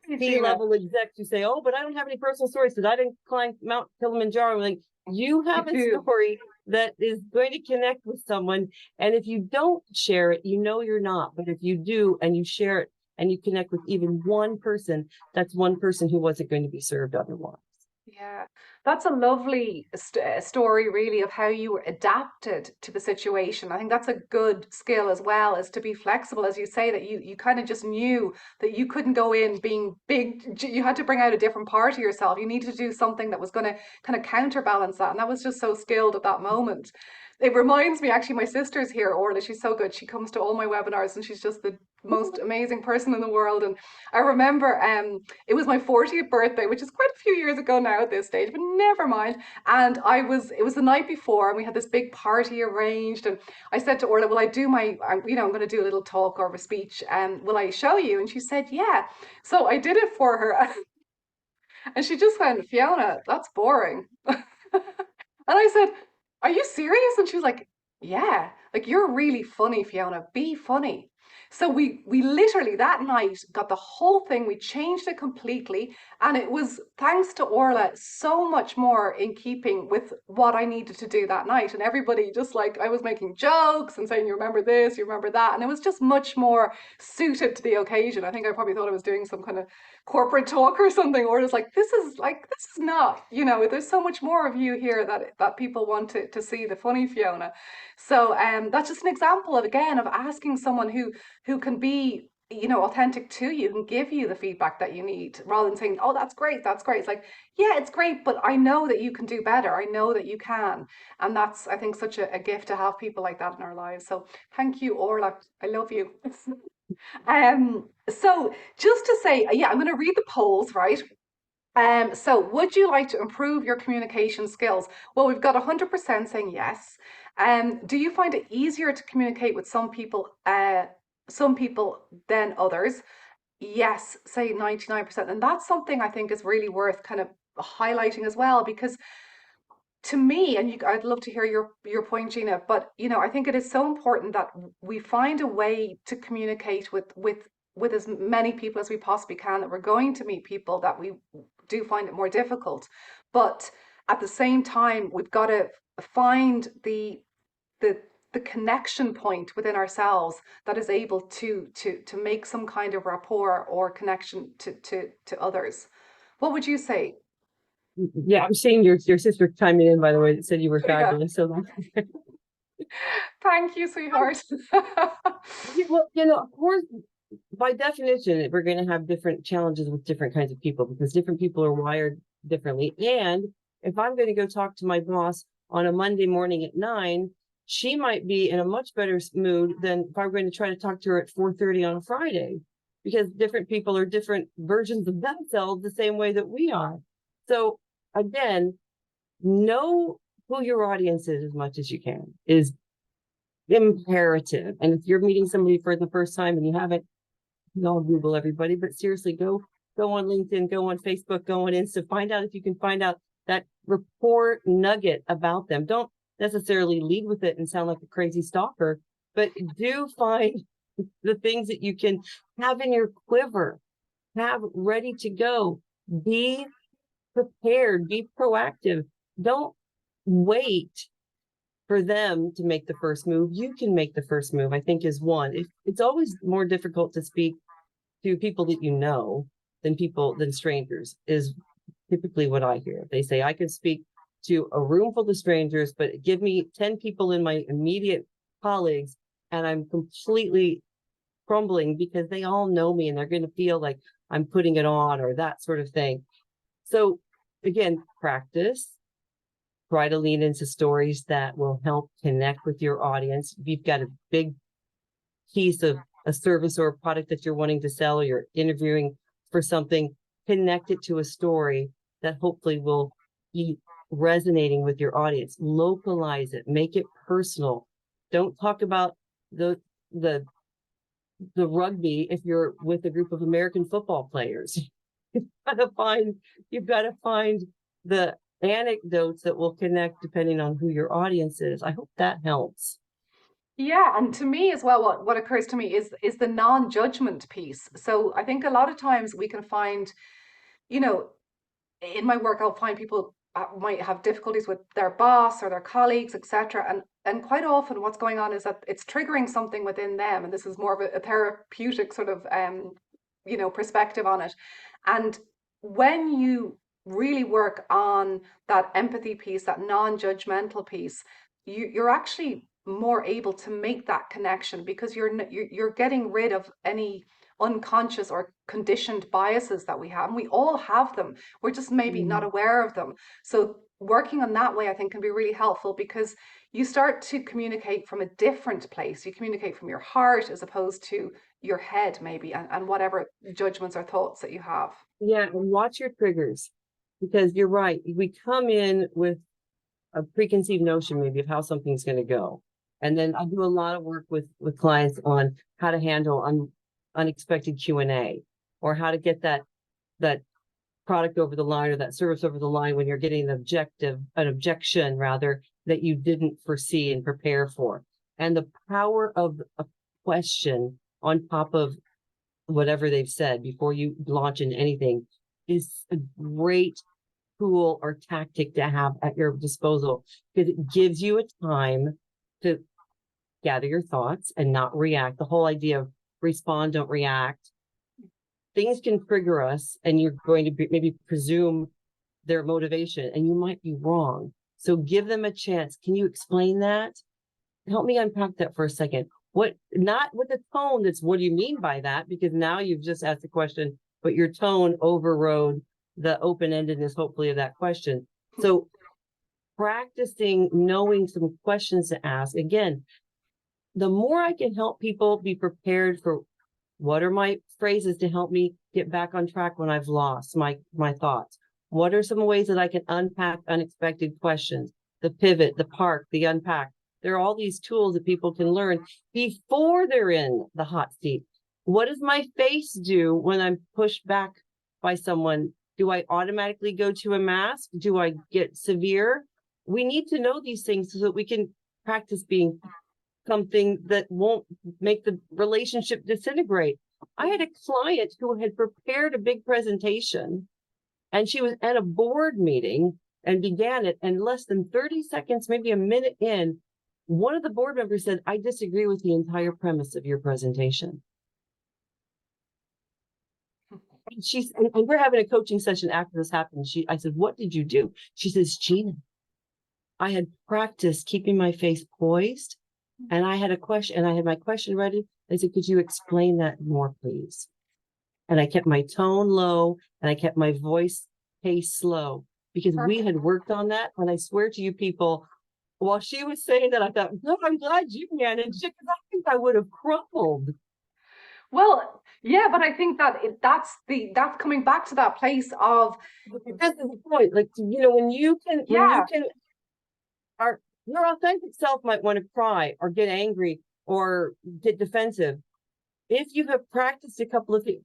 C-level execs who say, oh, but I don't have any personal stories because I didn't climb Mount Kilimanjaro. I'm like, you have a story that is going to connect with someone. And if you don't share it, you know you're not. But if you do and you share it and you connect with even one person, that's one person who wasn't going to be served otherwise. Yeah, that's a lovely story, really, of how you were adapted to the situation. I think that's a good skill as well, is to be flexible, as you say, that you kind of just knew that you couldn't go in being big. You had to bring out a different part of yourself. You needed to do something that was going to kind of counterbalance that. And that was just so skilled at that moment. It reminds me, actually, my sister's here, Orla. She's so good. She comes to all my webinars and she's just the most amazing person in the world. And I remember it was my 40th birthday, which is quite a few years ago now at this stage, but never mind. And it was the night before, and we had this big party arranged. And I said to Orla, will I do I'm going to do a little talk or a speech, and will I show you? And she said, yeah. So I did it for her. And she just went, Fiona, that's boring. And I said, are you serious? And she was like, yeah, like you're really funny, Fiona. Be funny. So we literally that night got the whole thing, we changed it completely, and it was thanks to Orla so much more in keeping with what I needed to do that night. And everybody just like I was making jokes and saying, you remember this, you remember that, and it was just much more suited to the occasion. I think I probably thought I was doing some kind of corporate talk or something, or it's like this is not, there's so much more of you here that people want to see the funny Fiona. So that's just an example of, again, of asking someone who can be, authentic to you and give you the feedback that you need, rather than saying, oh, that's great, that's great. It's like, yeah, it's great, but I know that you can do better, I know that you can. And that's, I think, such a gift to have people like that in our lives. So thank you, Orla, I love you. So just to say, yeah, I'm going to read the polls, right? So would you like to improve your communication skills? Well, we've got 100% saying yes. Do you find it easier to communicate with some people than others? Yes, say 99%. And that's something I think is really worth kind of highlighting as well, because to me, and I'd love to hear your point, Gina, but I think it is so important that we find a way to communicate with as many people as we possibly can, that we're going to meet people that we do find it more difficult. But at the same time, we've got to find the the connection point within ourselves that is able to make some kind of rapport or connection to others. What would you say? Yeah, I'm seeing your sister chiming in, by the way, that said you were Yeah. fabulous. So Thank you, sweetheart. well, of course, by definition, we're going to have different challenges with different kinds of people because different people are wired differently. And if I'm going to go talk to my boss on a Monday morning at 9, she might be in a much better mood than if I'm going to try to talk to her at 4:30 on a Friday, because different people are different versions of themselves the same way that we are. So again, know who your audience is as much as you can is imperative. And if you're meeting somebody for the first time and you haven't, don't Google everybody, but seriously, go on LinkedIn, go on Facebook, go on Insta, find out if you can find out that report nugget about them. Don't necessarily lead with it and sound like a crazy stalker, but do find the things that you can have in your quiver, have ready to go. Be prepared, be proactive. Don't wait for them to make the first move. You can make the first move, I think, is one. It's always more difficult to speak to people that you know than strangers, is typically what I hear. They say, I could speak to a room full of strangers, but give me 10 people in my immediate colleagues, and I'm completely crumbling because they all know me and they're going to feel like I'm putting it on or that sort of thing. So again, practice. Try to lean into stories that will help connect with your audience. If you've got a big piece of a service or a product that you're wanting to sell, or you're interviewing for something, connect it to a story that hopefully will be resonating with your audience. Localize it, make it personal. Don't talk about the rugby if you're with a group of American football players. You've got to find the anecdotes that will connect depending on who your audience is. I hope that helps. Yeah, and to me as well, what occurs to me is the non-judgment piece. So I think a lot of times we can find, you know, in my work, I'll find people might have difficulties with their boss or their colleagues, etc. And quite often, what's going on is that it's triggering something within them, and this is more of a therapeutic sort of perspective on it. And when you really work on that empathy piece, that non-judgmental piece, you're actually more able to make that connection because you're getting rid of any unconscious or conditioned biases that we have, and we all have them. We're just maybe not aware of them. So working on that way, I think, can be really helpful because you start to communicate from a different place. You communicate from your heart as opposed to your head, maybe, and whatever judgments or thoughts that you have. Yeah, and watch your triggers, because you're right. We come in with a preconceived notion maybe of how something's going to go. And then I do a lot of work with clients on how to handle unexpected Q&A, or how to get that product over the line or that service over the line when you're getting an objection rather, that you didn't foresee and prepare for. And the power of a question on top of whatever they've said before you launch into anything is a great tool or tactic to have at your disposal, because it gives you a time to gather your thoughts and not react. The whole idea of respond, don't react. Things can trigger us, and you're going to maybe presume their motivation, and you might be wrong. So give them a chance. Can you explain that? Help me unpack that for a second. Not with a tone that's, what do you mean by that? Because now you've just asked a question, but your tone overrode the open-endedness, hopefully, of that question. So practicing knowing some questions to ask. Again, the more I can help people be prepared for what are my phrases to help me get back on track when I've lost my thoughts? What are some ways that I can unpack unexpected questions? The pivot, the park, the unpack. There are all these tools that people can learn before they're in the hot seat. What does my face do when I'm pushed back by someone? Do I automatically go to a mask? Do I get severe? We need to know these things so that we can practice being something that won't make the relationship disintegrate. I had a client who had prepared a big presentation, and she was at a board meeting and began it, and less than 30 seconds, maybe a minute in, one of the board members said, I disagree with the entire premise of your presentation. And we're having a coaching session after this happened. I said, what did you do? She says, Gina, I had practiced keeping my face poised, and I had a question, and I had my question ready. I said, could you explain that more, please? And I kept my tone low and I kept my voice pace slow because we Perfect. had worked on that. And I swear to you people, while she was saying that, I thought, no, I'm glad you managed it because I think I would have crumbled. Well, yeah, but I think that that's coming back to that place of, This is the point. Like, you know, when you yeah. can, our your authentic self might want to cry or get angry or get defensive. If you have practiced a couple of things,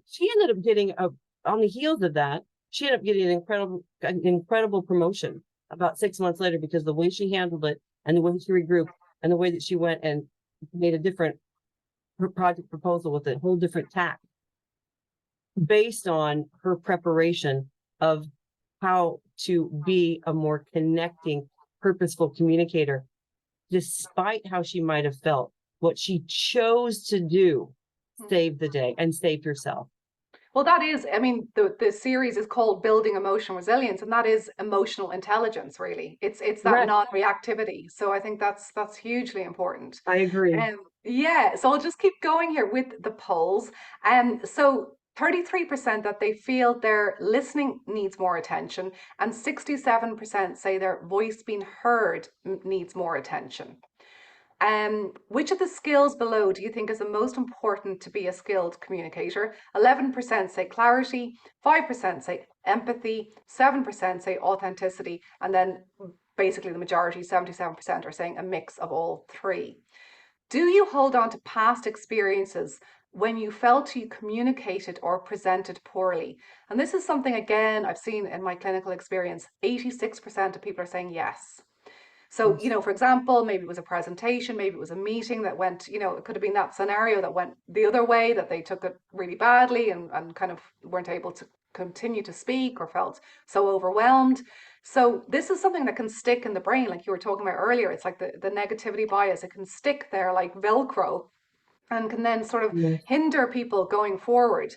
she ended up getting on the heels of that, she ended up getting an incredible promotion about 6 months later because the way she handled it and the way she regrouped and the way that she went and made a different project proposal with a whole different tack based on her preparation of how to be a more connecting, purposeful communicator, despite how she might have felt. What she chose to do saved the day and saved herself. Well, that is, I mean, the series is called Building Emotional Resilience, and that is emotional intelligence, really. It's that Correct. non-reactivity. So I think that's hugely important. I agree. Yeah, so I'll just keep going here with the polls. So 33% that they feel their listening needs more attention, and 67% say their voice being heard needs more attention. Which of the skills below do you think is the most important to be a skilled communicator? 11% say clarity, 5% say empathy, 7% say authenticity, and then basically the majority, 77%, are saying a mix of all three. Do you hold on to past experiences when you felt you communicated or presented poorly? And this is something, again, I've seen in my clinical experience. 86% of people are saying yes. So, Yes. for example, maybe it was a presentation, maybe it was a meeting that went, it could have been that scenario that went the other way, that they took it really badly and kind of weren't able to continue to speak or felt so overwhelmed. So this is something that can stick in the brain, like you were talking about earlier. It's like the negativity bias, it can stick there like Velcro and can then sort of Yes. hinder people going forward.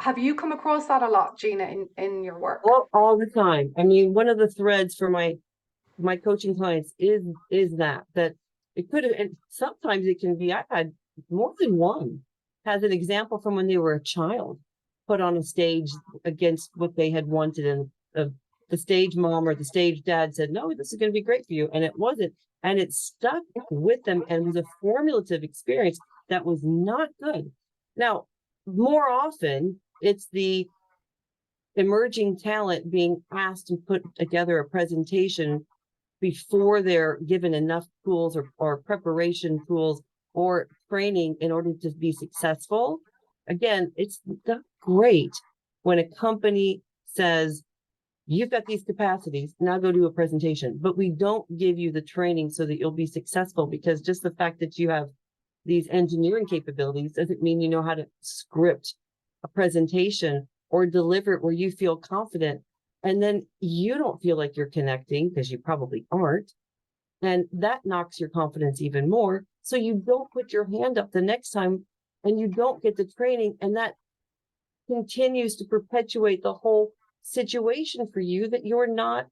Have you come across that a lot, Gina, in your work? All the time. I mean, one of the threads for my coaching clients is that it could have, and sometimes it can be, I've had more than one has an example from when they were a child put on a stage against what they had wanted, and the stage mom or the stage dad said, no, this is going to be great for you, and it wasn't, and it stuck with them and was a formative experience that was not good. Now, more often it's the emerging talent being asked to put together a presentation before they're given enough tools or preparation tools or training in order to be successful. Again, it's not great when a company says, you've got these capacities, now go do a presentation, but we don't give you the training so that you'll be successful, because just the fact that you have these engineering capabilities doesn't mean you know how to script a presentation or deliver it where you feel confident. And then you don't feel like you're connecting because you probably aren't. And that knocks your confidence even more. So you don't put your hand up the next time and you don't get the training. And that continues to perpetuate the whole situation for you that you're not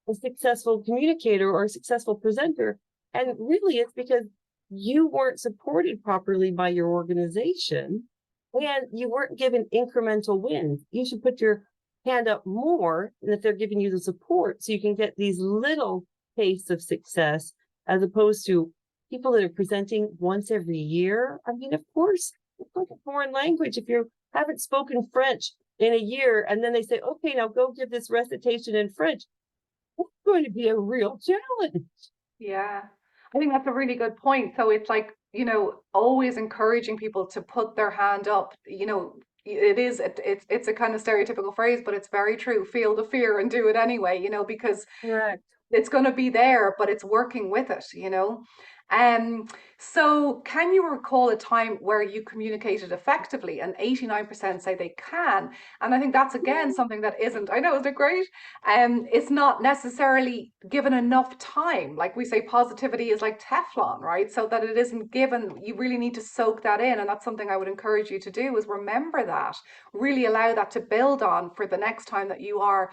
a successful communicator or a successful presenter. And really, it's because you weren't supported properly by your organization and you weren't given incremental wins. You should put your hand up more, and if they're giving you the support so you can get these little tastes of success, as opposed to people that are presenting once every year. I mean, of course, it's like a foreign language. If you haven't spoken French in a year and then they say, okay, now go give this recitation in French, it's going to be a real challenge. Yeah, I think that's a really good point. So it's like, always encouraging people to put their hand up. It's a kind of stereotypical phrase, but it's very true. Feel the fear and do it anyway, because Correct. it's going to be there, but it's working with it. Um, so can you recall a time where you communicated effectively? And 89% say they can. And I think that's again something that isn't, I know, isn't it great? It's not necessarily given enough time. Like we say, positivity is like Teflon, right? So that it isn't given, you really need to soak that in. And that's something I would encourage you to do, is remember that, really allow that to build on for the next time that you are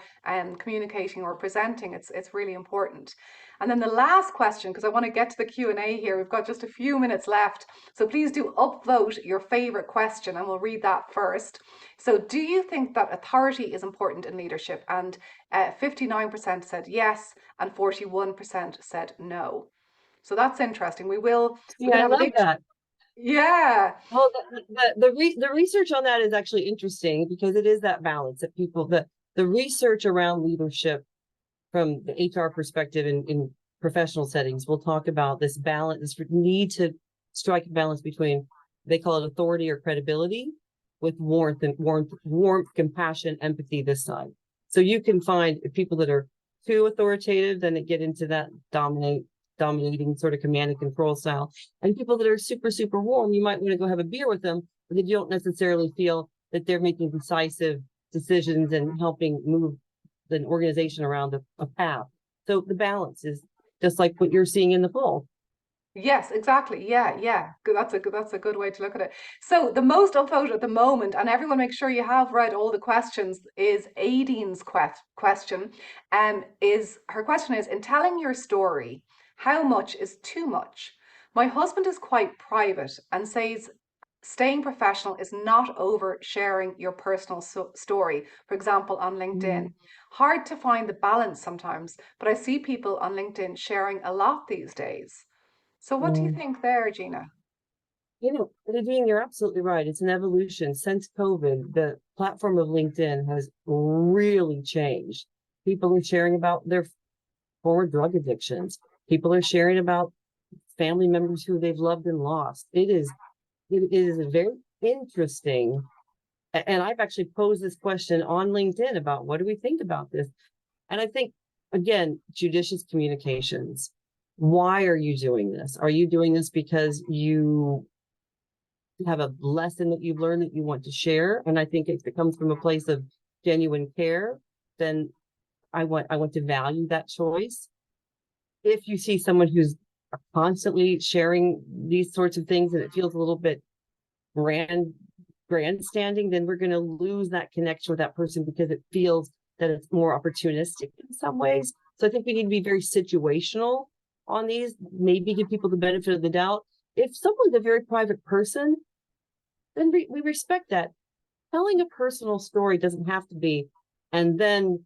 communicating or presenting. It's really important. And then the last question, because I want to get to the Q&A Q&A here. We've got just a few minutes left. So please do upvote your favorite question and we'll read that first. So do you think that authority is important in leadership? And 59% said yes and 41% said no. So that's interesting. We're Yeah, going to I have a love big, that. yeah. Well, the research on that is actually interesting because it is that balance that the research around leadership from the HR perspective in professional settings will talk about this balance, this need to strike a balance between, they call it authority or credibility, with warmth, compassion, empathy this side. So you can find people that are too authoritative, then they get into that dominating sort of command and control style. And people that are super, super warm, you might want to go have a beer with them, but you don't necessarily feel that they're making decisive decisions and helping move an organization around a path. So the balance is just like what you're seeing in the poll. Yes, exactly. Yeah, yeah. That's a good way to look at it. So the most upvoted at the moment, and everyone make sure you have read all the questions, is Aideen's question. Is her question is, in telling your story, how much is too much? My husband is quite private and says staying professional is not oversharing your personal story, for example, on LinkedIn. Mm. Hard to find the balance sometimes, but I see people on LinkedIn sharing a lot these days. So what do you Mm. think there, Gina? You know, Nadine, you're absolutely right. It's an evolution. Since COVID, the platform of LinkedIn has really changed. People are sharing about their former drug addictions. People are sharing about family members who they've loved and lost. It is very interesting. And I've actually posed this question on LinkedIn about what do we think about this? And I think, again, judicious communications. Why are you doing this? Are you doing this because you have a lesson that you've learned that you want to share? And I think if it comes from a place of genuine care, then I want to value that choice. If you see someone who's constantly sharing these sorts of things and it feels a little bit grand grandstanding, then we're going to lose that connection with that person because it feels that it's more opportunistic in some ways. So I think we need to be very situational on these, maybe give people the benefit of the doubt. If someone's a very private person, then we respect that. Telling a personal story doesn't have to be, and then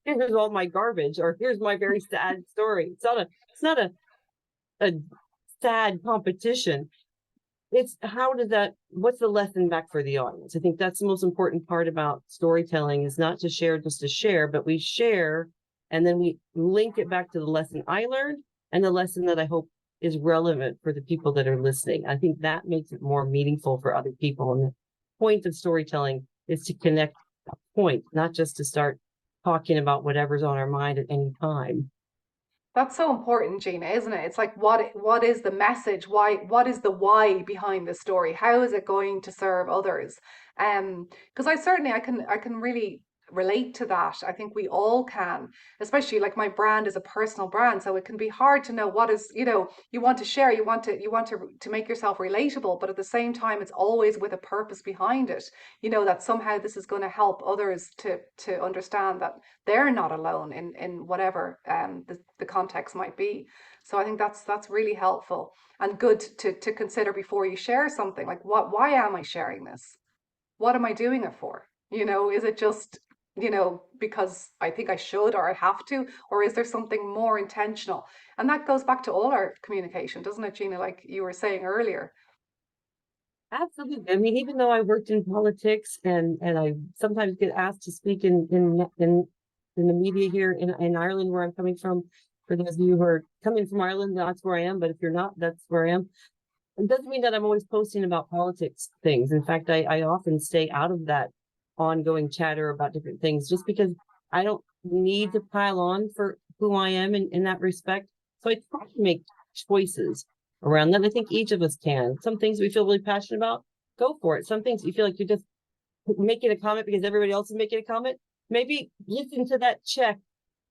here's all my garbage, or here's my very sad story. It's not a sad competition. It's what's the lesson back for the audience? I think that's the most important part about storytelling, is not to share just to share, but we share and then we link it back to the lesson I learned and the lesson that I hope is relevant for the people that are listening. I think that makes it more meaningful for other people. And the point of storytelling is to connect a point, not just to start talking about whatever's on our mind at any time. That's so important, Gina, isn't it? It's like what is the message? What is the why behind the story? How is it going to serve others? Because I can really relate to that. I think we all can, especially like my brand is a personal brand, so it can be hard to know what is, you want to share, you want to make yourself relatable, but at the same time, it's always with a purpose behind it. That somehow this is going to help others to understand that they're not alone in whatever the context might be. So I think that's really helpful and good to consider before you share something, like why am I sharing this? What am I doing it for? Is it just, because I think I should or I have to, or is there something more intentional? And that goes back to all our communication, doesn't it, Gina, like you were saying earlier? Absolutely. I mean, even though I worked in politics and I sometimes get asked to speak in the media here in Ireland, where I'm coming from. For those of you who are coming from Ireland, that's where I am. But if you're not, that's where I am. It doesn't mean that I'm always posting about politics things. In fact, I often stay out of that ongoing chatter about different things just because I don't need to pile on for who I am in that respect. So I try to make choices around that. I think each of us can. Some things we feel really passionate about, go for it. Some things you feel like you're just making a comment because everybody else is making a comment. Maybe listen to that check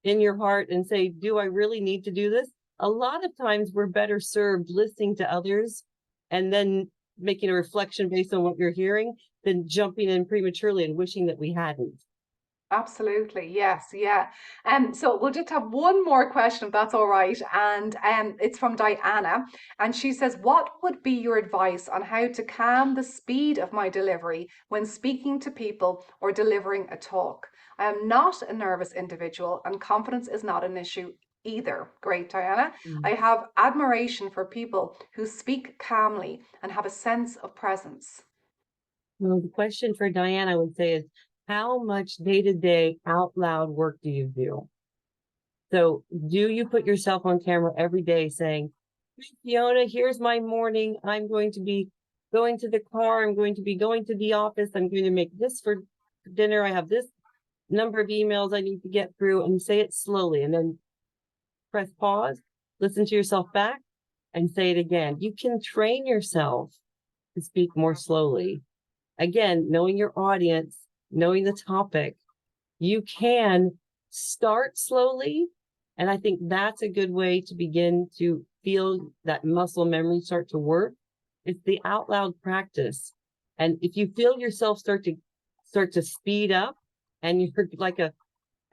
in your heart and say, do I really need to do this? A lot of times we're better served listening to others and then making a reflection based on what you're hearing than jumping in prematurely and wishing that we hadn't. Absolutely. Yes. Yeah. So we'll just have one more question, if that's all right. And it's from Diana. And she says, what would be your advice on how to calm the speed of my delivery when speaking to people or delivering a talk? I am not a nervous individual, and confidence is not an issue either. Great, Diana. I Mm. have admiration for people who speak calmly and have a sense of presence. Well, the question for Diane, I would say, is how much day-to-day out loud work do you do? So do you put yourself on camera every day saying, "Hey, Fiona, here's my morning. I'm going to be going to the car. I'm going to be going to the office. I'm going to make this for dinner. I have this number of emails I need to get through," and say it slowly and then press pause, listen to yourself back and say it again. You can train yourself to speak more slowly. Again, knowing your audience, knowing the topic, you can start slowly. And I think that's a good way to begin to feel that muscle memory start to work. It's the out loud practice. And if you feel yourself start to speed up and you're like a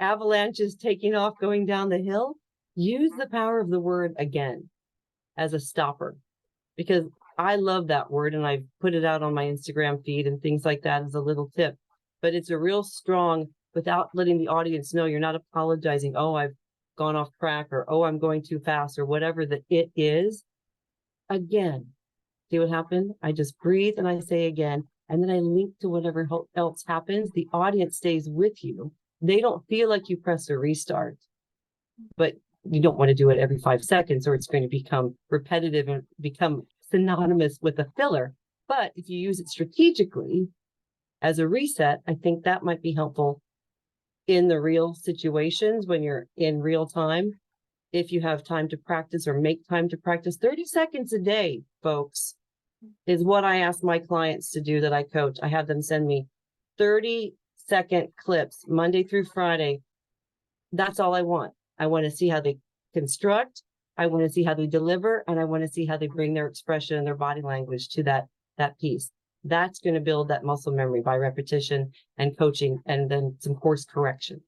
avalanche is taking off going down the hill, use the power of the word again as a stopper, because I love that word and I've put it out on my Instagram feed and things like that as a little tip. But it's a real strong, without letting the audience know, you're not apologizing. Oh, I've gone off track, or oh, I'm going too fast, or whatever the it is. Again, see what happened? I just breathe and I say again, and then I link to whatever else happens. The audience stays with you. They don't feel like you press a restart, but you don't want to do it every 5 seconds or it's going to become repetitive and become synonymous with a filler. But if you use it strategically as a reset, I think that might be helpful in the real situations when you're in real time. If you have time to practice or make time to practice, 30 seconds a day, folks, is what I ask my clients to do that I coach. I have them send me 30-second clips Monday through Friday. That's all I want. I want to see how they construct. I want to see how they deliver, and I want to see how they bring their expression and their body language to that piece. That's going to build that muscle memory by repetition and coaching, and then some course correction.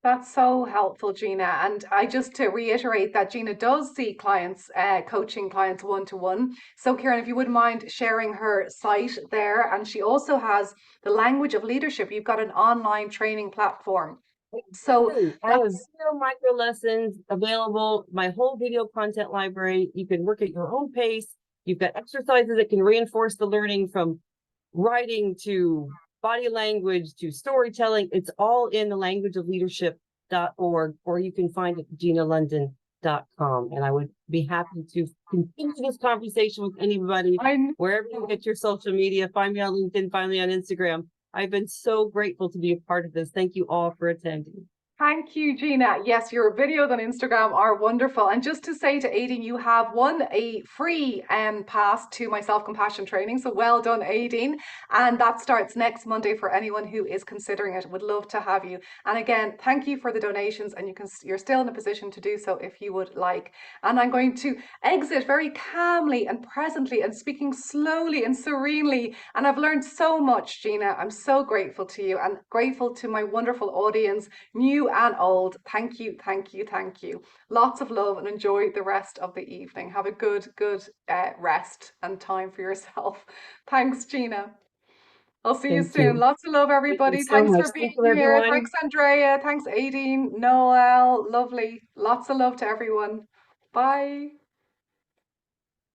That's so helpful, Gina. And I just to reiterate that Gina does see clients, coaching clients one to one. So, Kieran, if you wouldn't mind sharing her site there. And she also has the language of leadership. You've got an online training platform. So I have that's video micro lessons available, my whole video content library. You can work at your own pace. You've got exercises that can reinforce the learning, from writing to body language to storytelling. It's all in the language of leadership.org, or you can find it at ginalondon.com. And I would be happy to continue this conversation with anybody I wherever you get your social media. Find me on LinkedIn, find me on Instagram. I've been so grateful to be a part of this. Thank you all for attending. Thank you, Gina. Yes, your videos on Instagram are wonderful. And just to say to Aideen, you have won a free pass to my self-compassion training. So well done, Aideen. And that starts next Monday for anyone who is considering it. Would love to have you. And again, thank you for the donations. And you're still in a position to do so if you would like. And I'm going to exit very calmly and presently and speaking slowly and serenely. And I've learned so much, Gina. I'm so grateful to you and grateful to my wonderful audience, new and old. Thank you, thank you, thank you. Lots of love and enjoy the rest of the evening. Have a good rest and time for yourself. Thanks, Gina. I'll see you Thank soon. you. Lots of love, Thank you everybody. so Thanks much. for being Thank you, here. Thanks, everyone. Andrea. Thanks, Aideen, Noel. Lovely. Lots of love to everyone. Bye.